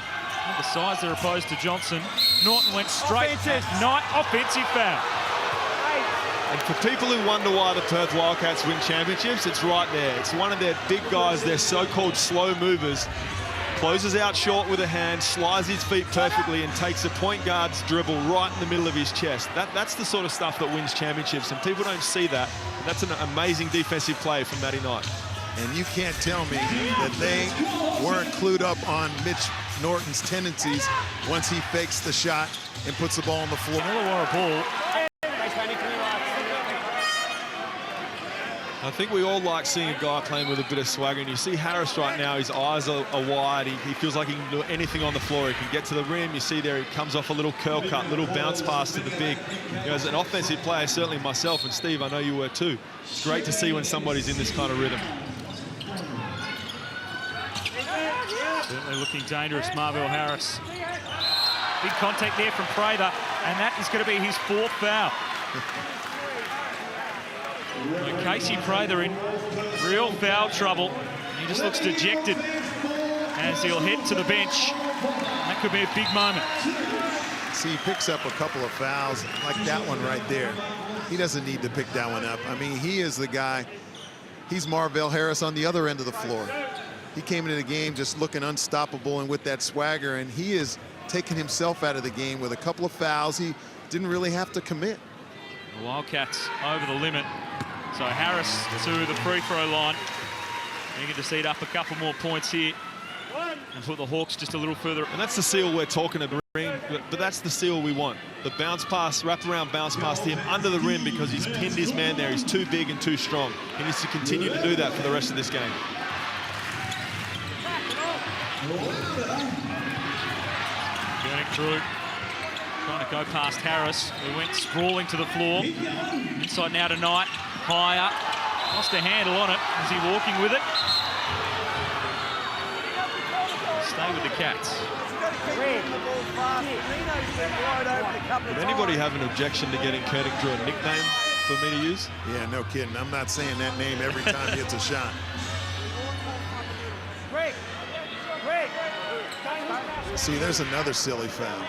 The size they're opposed to Johnson. Norton went straight at Knight. Offensive foul. And for people who wonder why the Perth Wildcats win championships, it's right there. It's one of their big guys, their so-called slow movers. Closes out short with a hand, slides his feet perfectly, and takes a point guard's dribble right in the middle of his chest. That's the sort of stuff that wins championships, and people don't see that. That's an amazing defensive play from Matty Knight. And you can't tell me that they weren't clued up on Mitch Norton's tendencies once he fakes the shot and puts the ball on the floor. Illawarra ball. I think we all like seeing a guy playing with a bit of swagger, and you see Harris right now, his eyes are wide. He feels like he can do anything on the floor. He can get to the rim. You see there, he comes off a little curl cut, little bounce pass to the big. You know, as an offensive player, certainly myself, and Steve, I know you were too. It's great to see when somebody's in this kind of rhythm. Certainly looking dangerous, Marvell Harris. Big contact there from Prather, and that is going to be his 4th foul. Casey Prather in real foul trouble. He just looks dejected as he'll head to the bench. That could be a big moment. See, he picks up a couple of fouls like that one right there. He doesn't need to pick that one up. I mean, he is the guy. He's Marvell Harris on the other end of the floor. He came into the game just looking unstoppable and with that swagger, and he is taking himself out of the game with a couple of fouls he didn't really have to commit. The Wildcats over the limit. So Harris to the free throw line. You can just eat up a couple more points here and put the Hawks just a little further. And that's the seal we're talking about, but that's the seal we want. The bounce pass, wraparound bounce pass to him under the rim because he's pinned his man there. He's too big and too strong. He needs to continue to do that for the rest of this game. Drew trying to go past Harris, who went sprawling to the floor. Inside now tonight, higher. Lost a handle on it. Is he walking with it? Stay with the Cats. Would anybody have an objection to getting Koenig Drew a nickname for me to use? Yeah, no kidding. I'm not saying that name every time he hits a shot. See, there's another silly foul.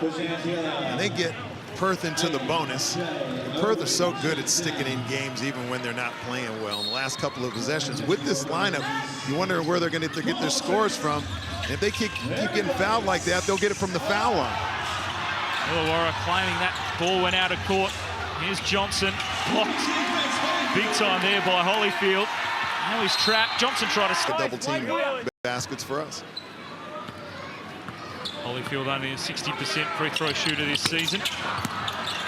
And they get Perth into the bonus. And Perth are so good at sticking in games even when they're not playing well. In the last couple of possessions with this lineup, you wonder where they're going to get their scores from. And if they keep getting fouled like that, they'll get it from the foul line. Illawarra claiming that ball went out of court. Here's Johnson, blocked big time there by Holyfield. Now he's trapped. Johnson tried to double team baskets for us. Holyfield only a 60% free throw shooter this season.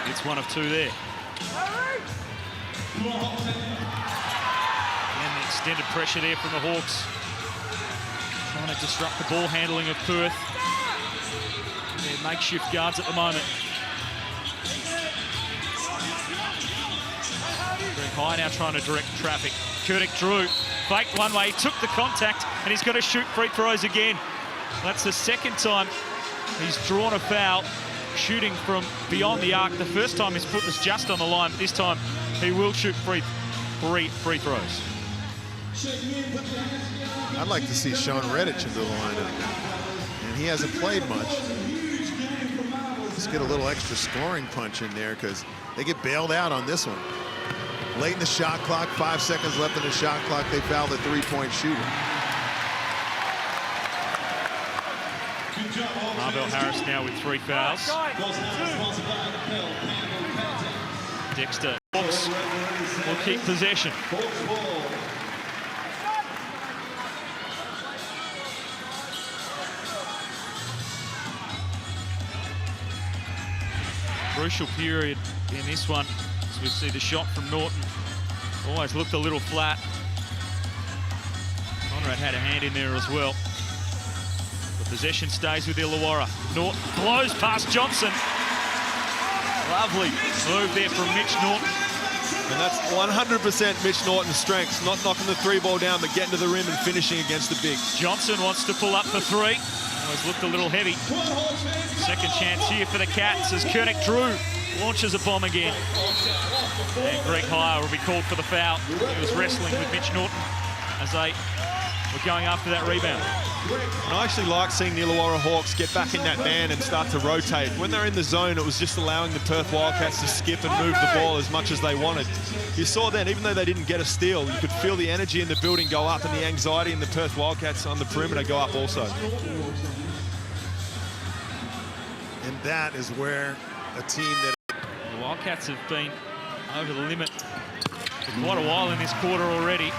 It's 1 of 2 there. And the extended pressure there from the Hawks. Trying to disrupt the ball handling of Perth. They're makeshift guards at the moment. Greg High now trying to direct traffic. Koenig Drew faked one way, he took the contact, and he's got to shoot free throws again. That's the second time he's drawn a foul, shooting from beyond the arc. The first time his foot was just on the line, but this time he will shoot 3 free throws. I'd like to see Sean Redditch into the lineup. And he hasn't played much. Let's get a little extra scoring punch in there because they get bailed out on this one. Late in the shot clock, 5 seconds left in the shot clock, they foul the 3-point shooter. Marvell Harris now with 3 fouls. Dexter Hawks will keep possession. Crucial period in this one, as we see the shot from Norton. Always looked a little flat. Conrad had a hand in there as well. The possession stays with Illawarra. Norton blows past Johnson. Lovely move there from Mitch Norton. And that's 100% Mitch Norton's strengths, not knocking the 3-ball down, but getting to the rim and finishing against the bigs. Johnson wants to pull up for 3. Always looked a little heavy. Second chance here for the Cats as Koenig Drew launches a bomb again. And Greg Higher will be called for the foul. He was wrestling with Mitch Norton as they were going after that rebound. And I actually like seeing the Illawarra Hawks get back in that band and start to rotate. When they're in the zone, it was just allowing the Perth Wildcats to skip and move the ball as much as they wanted. You saw then, even though they didn't get a steal, you could feel the energy in the building go up and the anxiety in the Perth Wildcats on the perimeter go up also. And that is where a team that... The Wildcats have been over the limit for quite a while in this quarter already.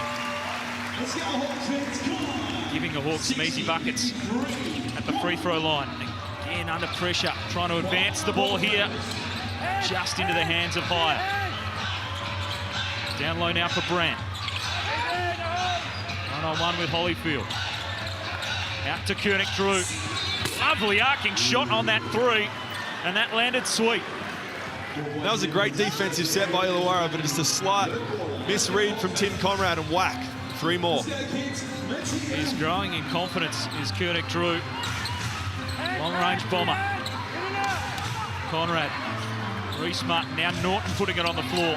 Giving the Hawks some easy buckets at the free throw line. Again under pressure, trying to advance the ball here. Just into the hands of Higher. Down low now for Brandt. One-on-one with Holyfield. Out to Koenig Drew. Lovely arcing shot on that three, and that landed sweet. That was a great defensive set by Illawarra, but just a slight misread from Tim Conrad, and whack, 3 more. He's growing in confidence, is Koenig Drew. Long-range bomber. Conrad. Rhys Martin, now Norton putting it on the floor.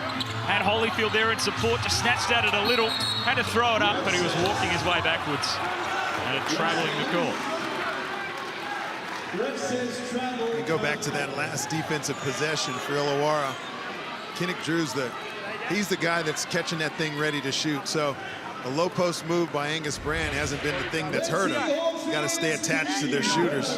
Had Holyfield there in support, just snatched at it a little. Had to throw it up, but he was walking his way backwards and travelling the court. You go back to that last defensive possession for Illawarra. Koenig Drew's he's the guy that's catching that thing ready to shoot. So a low post move by Angus Brand hasn't been the thing that's hurt him. You got to stay attached to their shooters.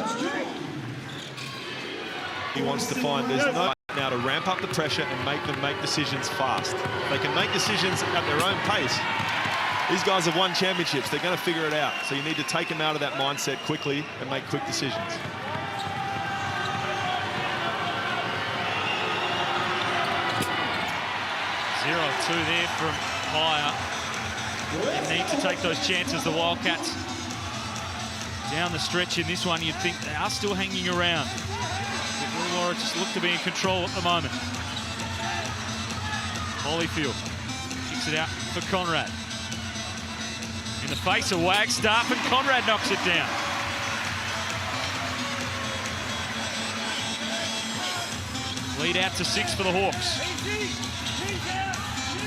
He wants to find there's no now to ramp up the pressure and make them make decisions fast. They can make decisions at their own pace. These guys have won championships. They're going to figure it out. So you need to take them out of that mindset quickly and make quick decisions. Zero-2 there from Hire. You need to take those chances, the Wildcats. Down the stretch in this one, you'd think they are still hanging around. But Illawarra just look to be in control at the moment. Holyfield kicks it out for Conrad. In the face of Wagstaff, and Conrad knocks it down. Lead out to 6 for the Hawks.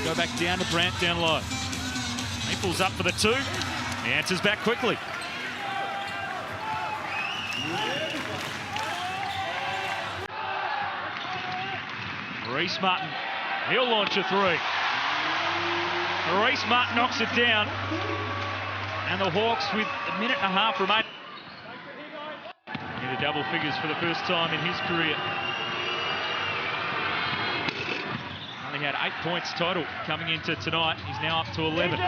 Go back down to Brandt down low. He pulls up for the 2. He answers back quickly. Rhys Martin, he'll launch a 3. Rhys Martin knocks it down. And the Hawks with a minute and a half remaining. Into double figures for the first time in his career. Only had 8 points total coming into tonight. He's now up to 11.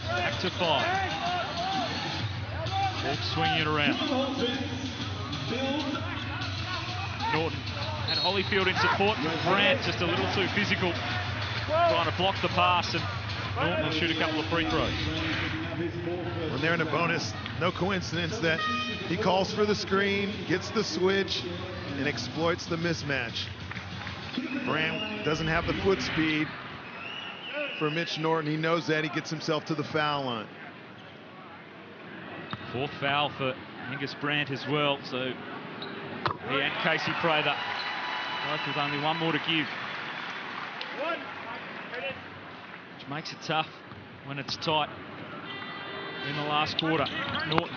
Back to 5. Hawks swinging it around. Norton had Holyfield in support. Brandt just a little too physical, trying to block the pass, and Norton will shoot a couple of free throws. When they're in a bonus, no coincidence that he calls for the screen, gets the switch, and exploits the mismatch. Brandt doesn't have the foot speed for Mitch Norton. He knows that. He gets himself to the foul line. 4th foul for Angus Brandt as well, so he and Casey Prather both with only 1 more to give. Which makes it tough when it's tight in the last quarter. Norton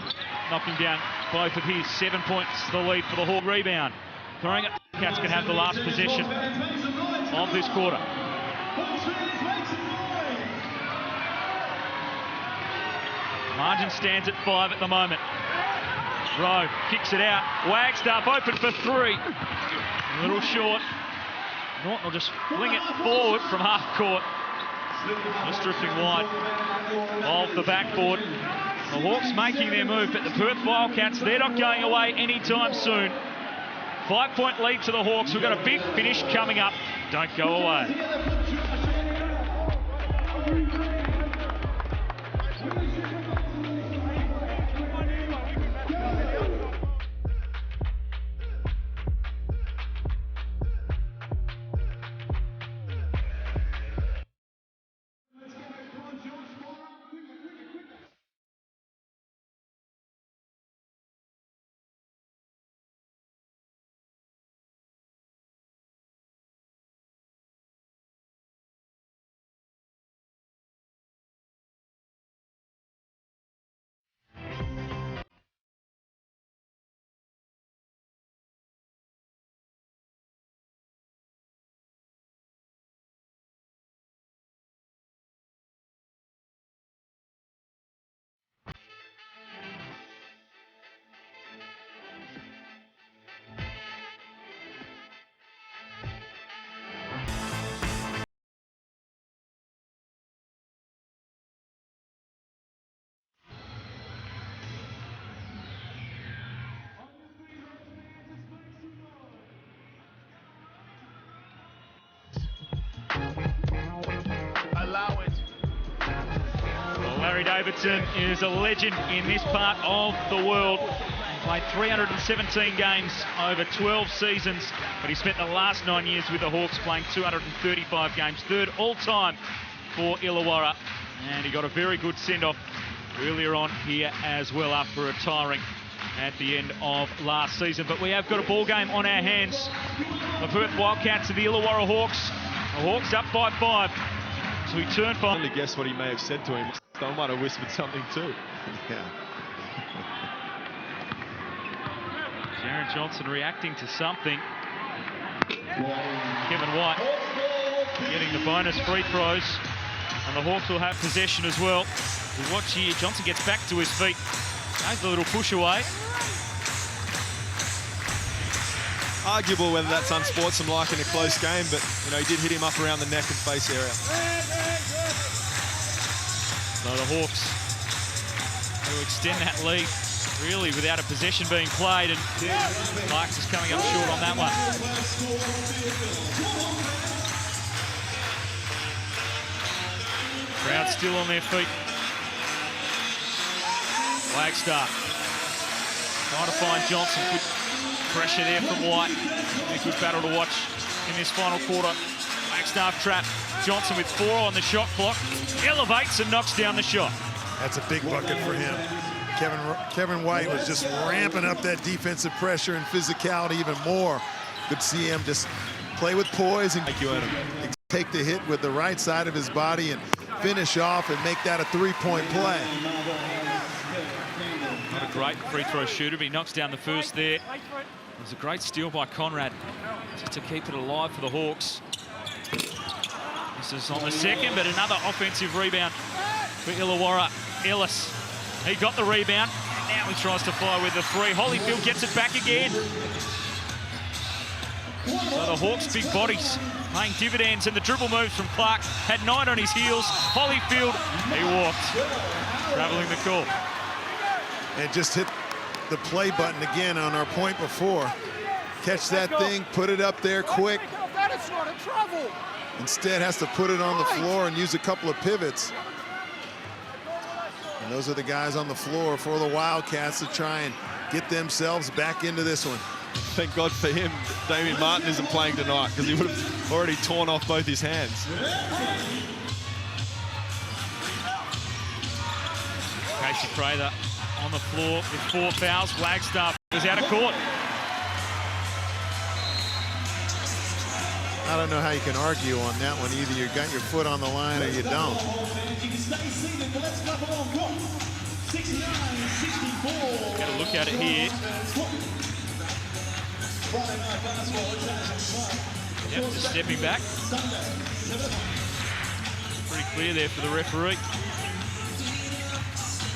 knocking down both of his. 7 points the lead for the Hawk. Rebound. Throwing it. Cats can have the last possession of this quarter. Margin stands at 5 at the moment. Rowe kicks it out. Wagstaff open for 3. A little short. Norton will just fling it forward from half court. Just drifting wide of the backboard. The Hawks making their move, but the Perth Wildcats, they're not going away anytime soon. 5-point lead to the Hawks. We've got a big finish coming up. Don't go away. Larry Davidson is a legend in this part of the world. He played 317 games over 12 seasons, but he spent the last 9 years with the Hawks playing 235 games, third all-time for Illawarra. And he got a very good send-off earlier on here as well after retiring at the end of last season. But we have got a ball game on our hands. The Perth Wildcats and the Illawarra Hawks. The Hawks up by 5. So we turn 5. I only guess what he may have said to him. I might have whispered something too. Yeah. Jaron Johnson reacting to something. Kevin White getting the bonus free throws. And the Hawks will have possession as well. We watch here, Johnson gets back to his feet. Takes a little push away. Arguable whether that's unsportsmanlike in a close game, but you know, he did hit him up around the neck and face area. So the Hawks will extend that lead really without a possession being played, and Marks is coming up short on that one. Crowd still on their feet. Wagstaff trying to find Johnson. Good pressure there from White. A good battle to watch in this final quarter. Wagstaff trap. Johnson with 4 on the shot clock. Elevates and knocks down the shot. That's a big bucket for him. Kevin White was just ramping up that defensive pressure and physicality even more. Good to see him just play with poise and take the hit with the right side of his body and finish off and make that a three-point play. Not a great free throw shooter, but he knocks down the first there. It was a great steal by Conrad just to keep it alive for the Hawks. This is on the second, but another offensive rebound for Illawarra. Ellis, he got the rebound. Now he tries to fire with the 3. Holyfield gets it back again. So the Hawks' big bodies paying dividends, and the dribble moves from Clark. Had 9 on his heels. Holyfield, he walked, traveling the call. And just hit the play button again on our point before. Catch that thing, put it up there quick. Instead has to put it on the floor and use a couple of pivots. And those are the guys on the floor for the Wildcats to try and get themselves back into this one. Thank God for him, Rhys Martin isn't playing tonight, because he would have already torn off both his hands. Casey Prather on the floor with 4 fouls. Wagstaff was out of court. I don't know how you can argue on that one. Either you got your foot on the line or you don't. Get a look at it here. Yep, just stepping back. Pretty clear there for the referee.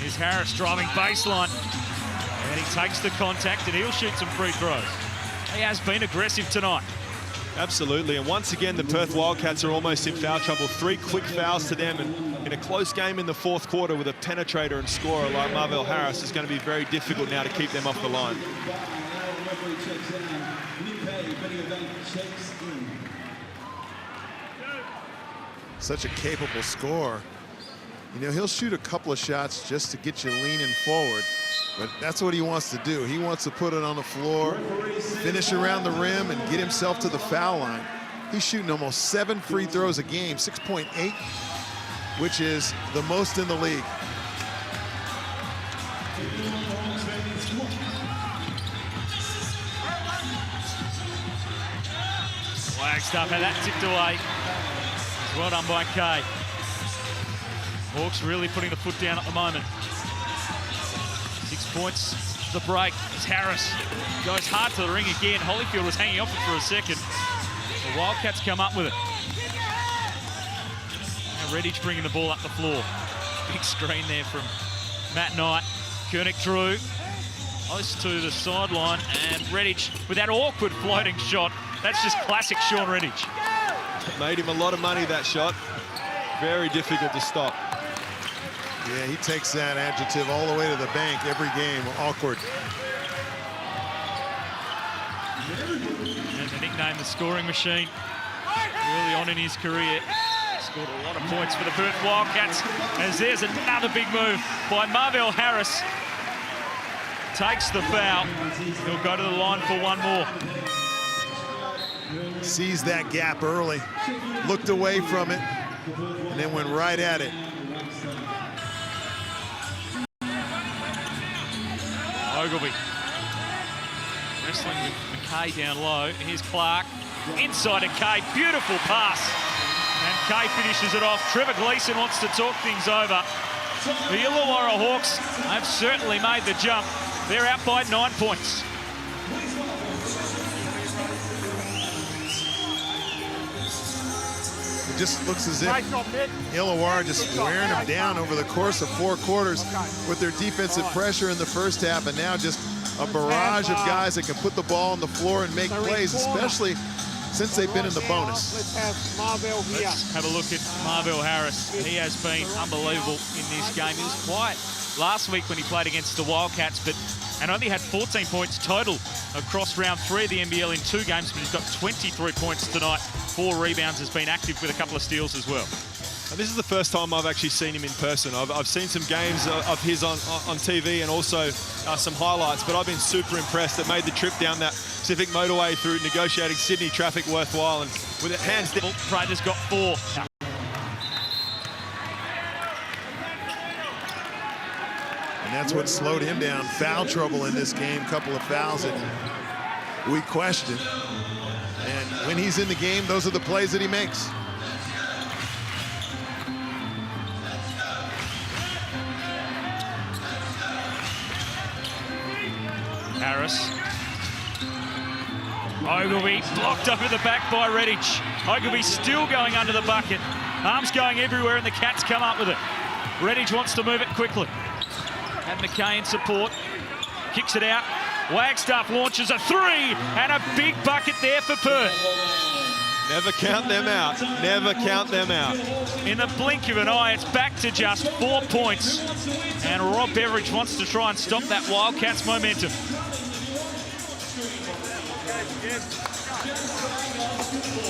Here's Harris driving baseline. And he takes the contact and he'll shoot some free throws. He has been aggressive tonight. Absolutely, and once again, the Perth Wildcats are almost in foul trouble. 3 quick fouls to them, and in a close game in the 4th quarter with a penetrator and scorer like Marvell Harris, is going to be very difficult now to keep them off the line. Such a capable scorer. You know, he'll shoot a couple of shots just to get you leaning forward, but that's what he wants to do. He wants to put it on the floor, finish around the rim, and get himself to the foul line. He's shooting almost 7 free throws a game, 6.8, which is the most in the league. Wagstaff had that tipped away. Well done by Kay. Hawks really putting the foot down at the moment. 6 points, the break. It's Harris. Goes hard to the ring again. Holyfield was hanging off it for a second. The Wildcats come up with it. Now Redditch bringing the ball up the floor. Big screen there from Matt Knight. Koenig drew close to the sideline, and Redditch with that awkward floating shot. That's just classic Sean Redditch. Made him a lot of money, that shot. Very difficult to stop. Yeah, he takes that adjective all the way to the bank every game. Awkward. And the nickname, the scoring machine, early on in his career. Scored a lot of points for the Perth Wildcats, as there's another big move by Marvell Harris. Takes the foul. He'll go to the line for one more. Sees that gap early, looked away from it, and then went right at it. Ogilvie wrestling with McKay down low. Here's Clark. Inside to Kay. Beautiful pass. And Kay finishes it off. Trevor Gleeson wants to talk things over. The Illawarra Hawks have certainly made the jump. They're out by 9 points. It just looks as if Illawarra just wearing them down over the course of 4 quarters with their defensive pressure in the first half, and now just a barrage of guys that can put the ball on the floor and make plays, especially since they've been in the bonus. Let's have Marvell here. Let's have a look at Marvell Harris. He has been unbelievable in this game. He was quiet last week when he played against the Wildcats, and only had 14 points total across round 3 of the NBL in 2 games, but he's got 23 points tonight, 4 rebounds, has been active with a couple of steals as well. And this is the first time I've actually seen him in person. I've seen some games of his on TV and also some highlights, but I've been super impressed. That made the trip down that Pacific motorway through negotiating Sydney traffic worthwhile, and with it hands down. Prater's got 4. And that's what slowed him down. Foul trouble in this game, couple of fouls that we question. And when he's in the game, those are the plays that he makes. Harris. Ogilvie blocked up at the back by Redditch. Ogilvie still going under the bucket. Arms going everywhere, and the Cats come up with it. Redditch wants to move it quickly. Had McKay in support. Kicks it out. Wagstaff launches a 3, and a big bucket there for Perth. Never count them out. Never count them out. In the blink of an eye, it's back to just 4 points. And Rob Beveridge wants to try and stop that Wildcats momentum.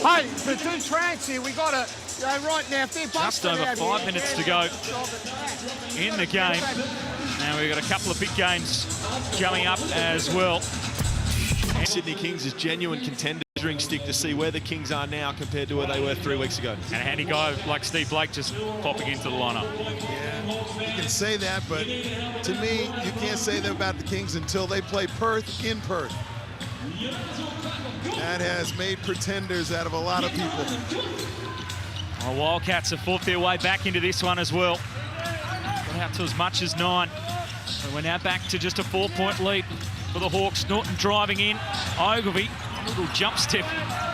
Hey, the 2 trans here, we got to, right now, if they're just over 5 minutes to go in the game. Now we've got a couple of big games coming up as well. Sydney Kings is genuine contender measuring stick to see where the Kings are now compared to where they were 3 weeks ago. And a handy guy like Steve Blake just popping into the lineup. Yeah, you can say that, but to me, you can't say that about the Kings until they play Perth in Perth. That has made pretenders out of a lot of people. The Wildcats have fought their way back into this one as well. Got out to as much as 9. So we're now back to just a 4-point lead for the Hawks. Norton driving in. Ogilvie, a little jump step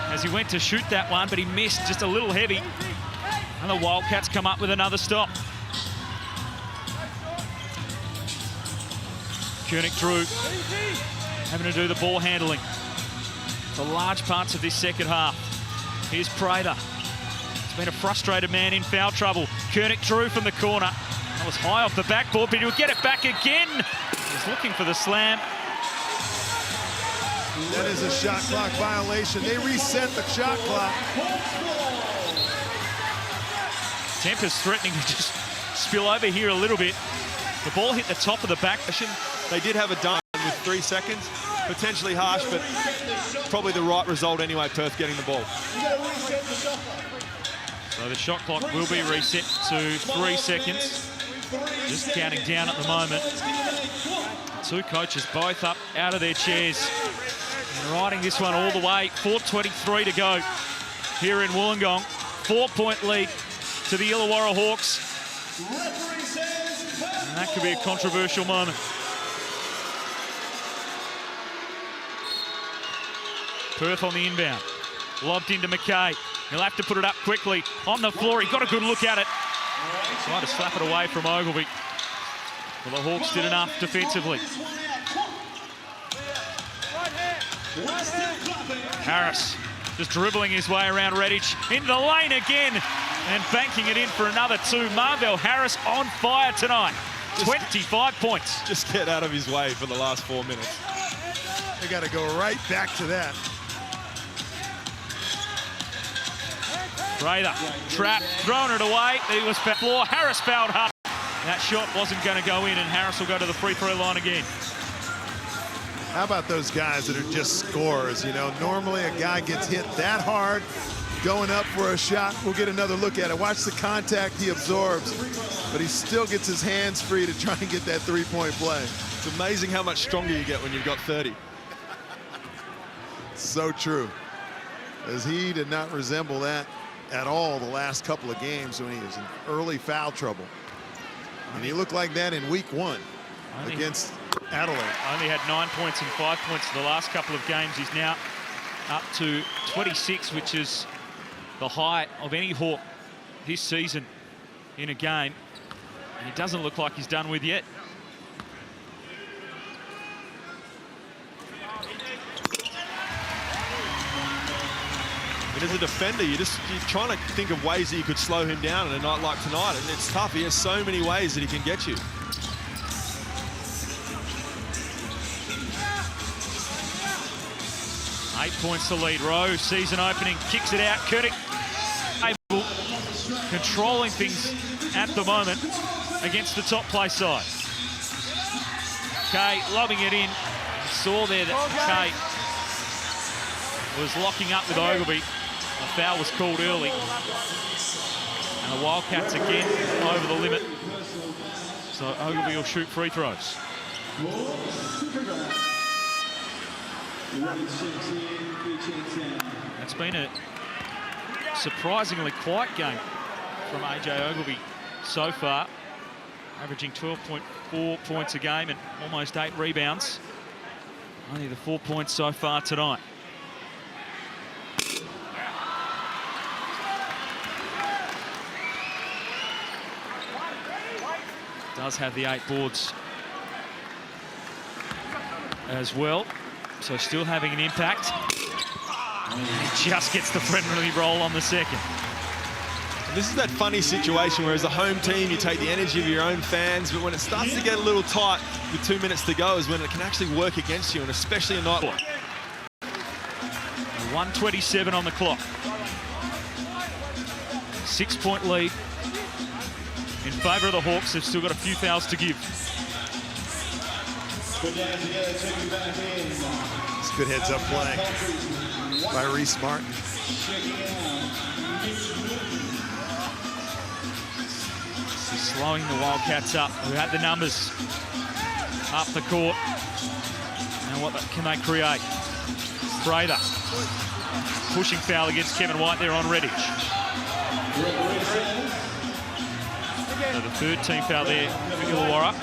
as he went to shoot that one, but he missed, just a little heavy. And the Wildcats come up with another stop. Koenig Drew having to do the ball handling for large parts of this second half. Here's Prater. He's been a frustrated man in foul trouble. Koenig Drew from the corner. That was high off the backboard, but he'll get it back again. He's looking for the slam. That is a shot clock violation. They reset the shot clock. Tempest threatening to just spill over here a little bit. The ball hit the top of the back. They did have a dunk with 3 seconds. Potentially harsh, but probably the right result anyway, Perth getting the ball. So the shot clock will be reset to 3 seconds. Just counting down at the moment. 2 coaches both up out of their chairs and riding this one all the way. 4:23 to go here in Wollongong. 4-point lead to the Illawarra Hawks. And that could be a controversial moment. Perth on the inbound. Lobbed into McKay. He'll have to put it up quickly. On the floor, he got a good look at it. Tried to slap it away from Ogilvie. Well, the Hawks did enough defensively. Harris just dribbling his way around Redditch. Into the lane again. And banking it in for another 2. Marvell Harris on fire tonight. 25 points. Just get out of his way for the last 4 minutes. They got to go right back to that. Prather, trap, throwing it away. It was floor. Harris fouled hard. That shot wasn't going to go in, and Harris will go to the free throw line again. How about those guys that are just scorers? You know, normally a guy gets hit that hard, going up for a shot. We'll get another look at it. Watch the contact he absorbs, but he still gets his hands free to try and get that three-point play. It's amazing how much stronger you get when you've got 30. So true, as he did not resemble that at all the last couple of games when he was in early foul trouble. And he looked like that in week 1 against Adelaide. Only had 9 points and 5 points in the last couple of games. He's now up to 26, which is the high of any Hawk this season in a game. And he doesn't look like he's done with yet. As a defender, you're trying to think of ways that you could slow him down on a night like tonight, and it's tough. He has so many ways that he can get you. Eight points to lead. Rowe, season opening, kicks it out. Koenig able, controlling things at the moment against the top place side. Kay lobbing it in. Saw there that Kay was locking up with Ogilvy. A foul was called early. And the Wildcats again over the limit. So Ogilvy will shoot free throws. It's been a surprisingly quiet game from AJ Ogilvy so far, averaging 12.4 points a game and almost 8 rebounds. Only the 4 points so far tonight. Does have the 8 boards as well, so still having an impact. And he just gets the friendly roll on the second. And this is that funny situation where as a home team you take the energy of your own fans, but when it starts to get a little tight with 2 minutes to go is when it can actually work against you, and especially a night like 1:27 on the clock. 6-point lead in favour of the Hawks. They've still got a few fouls to give. It's good heads-up play by Rhys Martin. He's slowing the Wildcats up, who had the numbers up the court. Now what can they create? Prather. Pushing foul against Kevin White there on Redditch. So the third team foul there for Illawarra.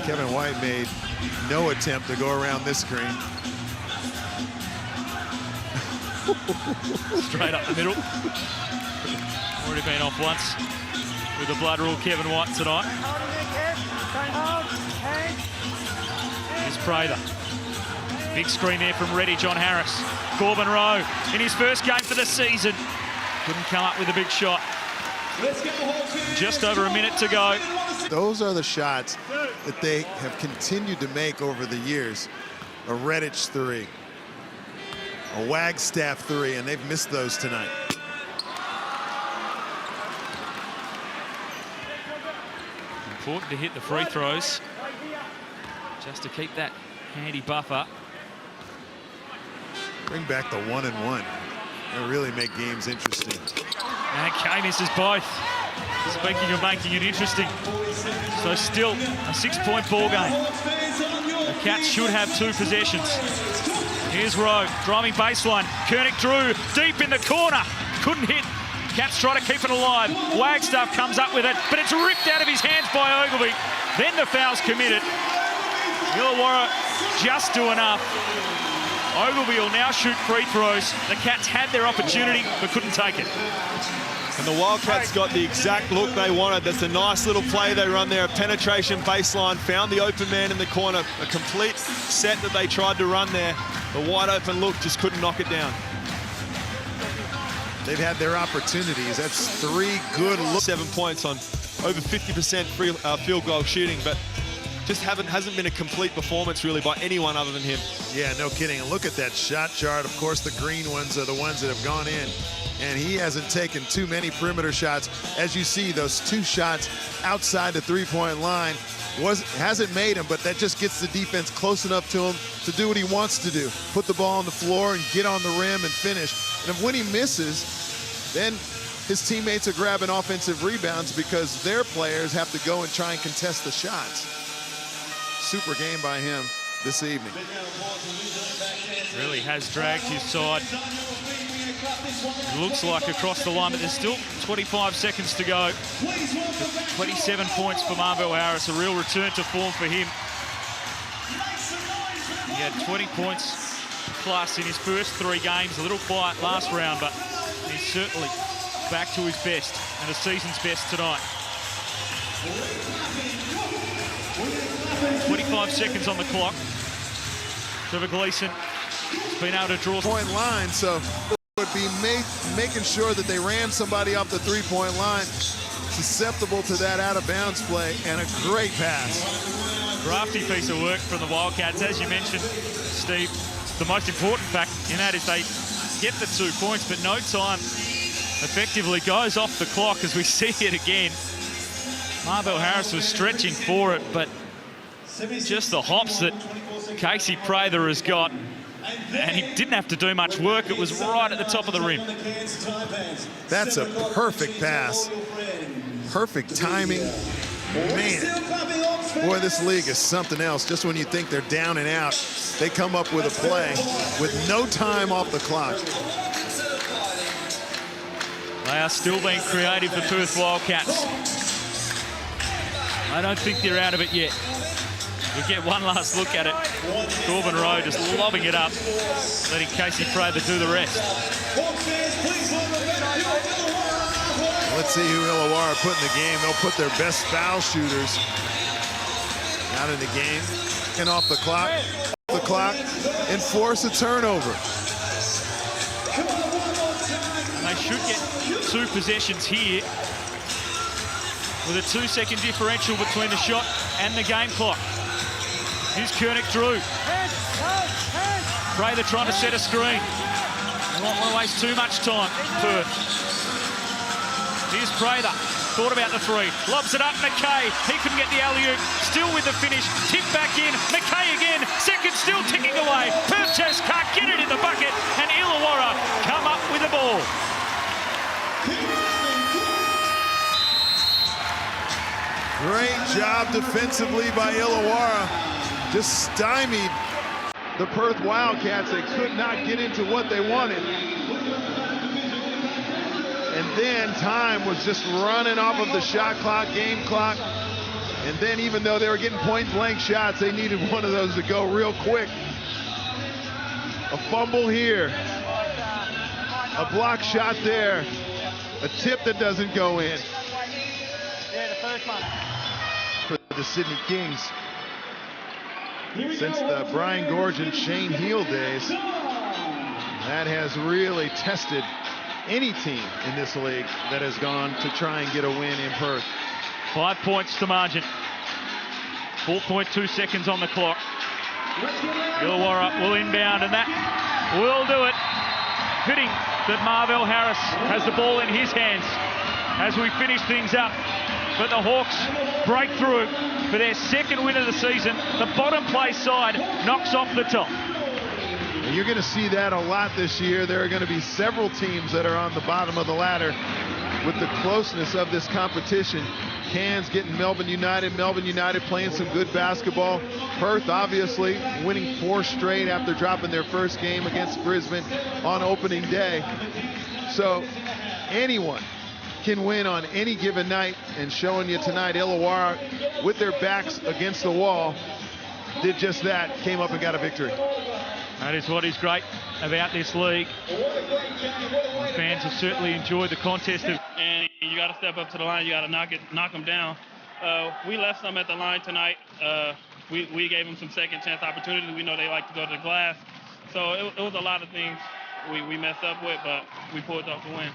Kevin White made no attempt to go around this screen. Straight up the middle. Already been off once with the blood rule, Kevin White tonight. Here's Prather. Big screen there from Redditch on Harris. Corbin Rowe in his first game for the season. Couldn't come up with a big shot. Just over a minute to go. Those are the shots that they have continued to make over the years. A Redditch 3, a Wagstaff 3, and they've missed those tonight. Important to hit the free throws, just to keep that handy buffer. Bring back the 1-and-1. They really make games interesting. And Kay misses both. Speaking of making it interesting, so still a 6-point ball game. The Cats should have 2 possessions. Here's Rowe, driving baseline. Koenig drew deep in the corner. Couldn't hit. Cats try to keep it alive. Wagstaff comes up with it, but it's ripped out of his hands by Ogilvy. Then the foul's committed. Illawarra just do enough. Ogilvy will now shoot free throws. The Cats had their opportunity, but couldn't take it. And the Wildcats got the exact look they wanted. That's a nice little play they run there, a penetration baseline, found the open man in the corner, a complete set that they tried to run there. The wide open look just couldn't knock it down. They've had their opportunities. That's 3 good looks. 7 points on over 50% field goal shooting, but just hasn't been a complete performance really by anyone other than him. Yeah, no kidding. And look at that shot chart. Of course, the green ones are the ones that have gone in. and he hasn't taken too many perimeter shots. As you see, those 2 shots outside the three-point line hasn't made him, but that just gets the defense close enough to him to do what he wants to do, put the ball on the floor and get on the rim and finish. And when he misses, then his teammates are grabbing offensive rebounds because their players have to go and try and contest the shots. Super game by him this evening. Really has dragged his side. It looks like across the line, but there's still 25 seconds to go. 27 points for Marvell Harris, a real return to form for him. He had 20 points plus in his first 3 games. A little quiet last round, but he's certainly back to his best and a season's best tonight. 25 seconds on the clock. Trevor Gleeson has been able to draw point line, so would be making sure that they ran somebody off the three-point line, susceptible to that out-of-bounds play, and a great pass. Crafty piece of work from the Wildcats. As you mentioned, Steve, the most important fact in that is they get the 2 points, but no time effectively goes off the clock as we see it again. Marvell Harris was stretching for it, but just the hops that Casey Prather has got, and he didn't have to do much work. It was right at the top of the rim. That's a perfect pass. Perfect timing. Man, boy, this league is something else. Just when you think they're down and out, they come up with a play with no time off the clock. They are still being creative, the Perth Wildcats. I don't think they're out of it yet. We'll get one last look at it. Corbin Rowe just lobbing it up, letting Casey Prather do the rest. Let's see who Illawarra put in the game. They'll put their best foul shooters out in the game. And off the clock, and force a turnover. And they should get 2 possessions here with a 2-second differential between the shot and the game clock. Here's Koenig Drew. Prather trying to set a screen. They won't want to waste too much time, Perth. Here's Prather. Thought about the 3. Lobs it up, McKay. He couldn't get the alley-oop. Still with the finish. Tip back in. McKay again. Second still ticking away. Perth just can't get it in the bucket. And Illawarra come up with the ball. Great job defensively by Illawarra. Just stymied the Perth Wildcats. They could not get into what they wanted. And then time was just running off of the shot clock, game clock. And then even though they were getting point-blank shots, they needed one of those to go real quick. A fumble here. A block shot there. A tip that doesn't go in. For the Sydney Kings. Since the Brian Gorge and Shane Heel days, that has really tested any team in this league that has gone to try and get a win in Perth. 5 points to margin. 4.2 seconds on the clock. Illawarra will inbound, and that will do it. Fitting that Marvell Harris has the ball in his hands as we finish things up. But the Hawks break through for their 2nd win of the season. The bottom place side knocks off the top. You're going to see that a lot this year. There are going to be several teams that are on the bottom of the ladder with the closeness of this competition. Cairns getting Melbourne United playing some good basketball. Perth obviously winning 4 straight after dropping their first game against Brisbane on opening day. So anyone can win on any given night, and showing you tonight, Illawarra, with their backs against the wall, did just that, came up and got a victory. That is what is great about this league. The fans have certainly enjoyed the contest. And you got to step up to the line. You got to knock them down. We left some at the line tonight. We gave them some second chance opportunities. We know they like to go to the glass. So it was a lot of things we messed up with, but we pulled off the win.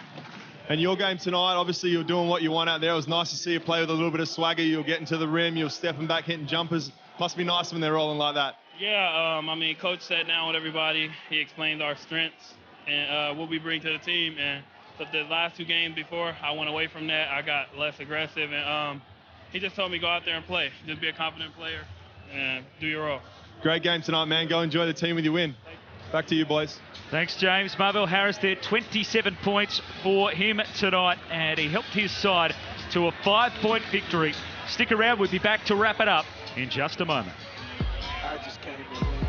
And your game tonight, obviously you're doing what you want out there. It was nice to see you play with a little bit of swagger. You're getting to the rim, you're stepping back, hitting jumpers. Must be nice when they're rolling like that. Yeah, I mean, Coach sat down with everybody. He explained our strengths and what we bring to the team. And the last 2 games before, I went away from that. I got less aggressive, and he just told me go out there and play. Just be a confident player and do your role. Great game tonight, man. Go enjoy the team with your win. Back to you, boys. Thanks, James. Marvell Harris there, 27 points for him tonight, and he helped his side to a 5-point victory. Stick around, we'll be back to wrap it up in just a moment. I just came to win.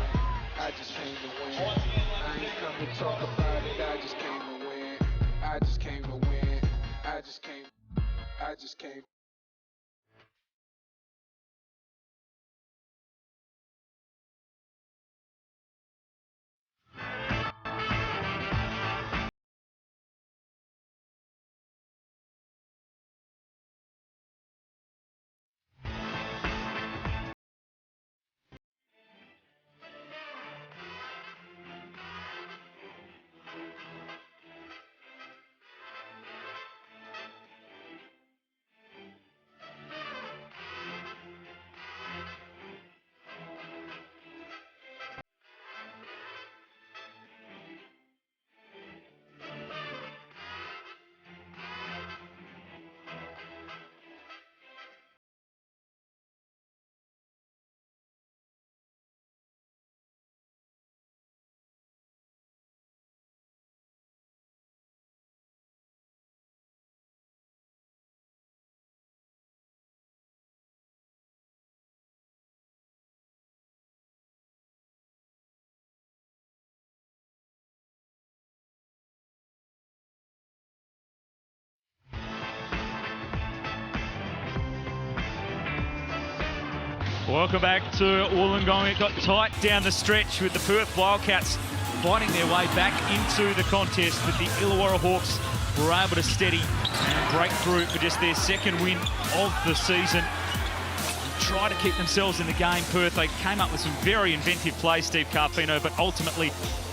I just came to win. I ain't come to talk about it. I just came to win. I just came to win. I just came. Welcome back to Wollongong. It got tight down the stretch with the Perth Wildcats fighting their way back into the contest, but the Illawarra Hawks were able to steady and break through for just their 2nd win of the season. Try to keep themselves in the game, Perth. They came up with some very inventive plays, Steve Carfino, but ultimately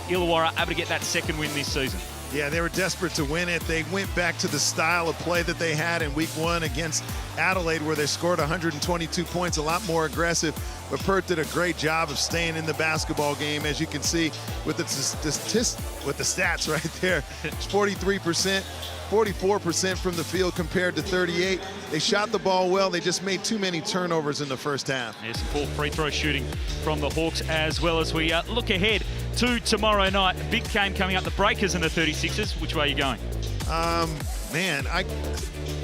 Illawarra able to get that 2nd win this season. Yeah, they were desperate to win it. They went back to the style of play that they had in week 1 against Adelaide, where they scored 122 points, a lot more aggressive. But Perth did a great job of staying in the basketball game, as you can see with the stats right there. It's 43%. 44% from the field compared to 38. They shot the ball well. They just made too many turnovers in the first half. There's some poor free throw shooting from the Hawks as well. As we look ahead to tomorrow night. A big game coming up, the Breakers and the 36ers. Which way are you going?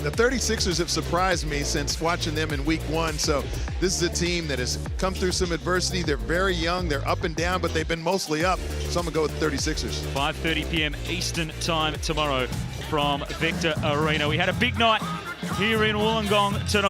The 36ers have surprised me since watching them in week 1. So this is a team that has come through some adversity. They're very young. They're up and down, but they've been mostly up. So I'm going to go with the 36ers. 5:30 p.m. Eastern time tomorrow from VEQTA Arena. We had a big night here in Wollongong tonight.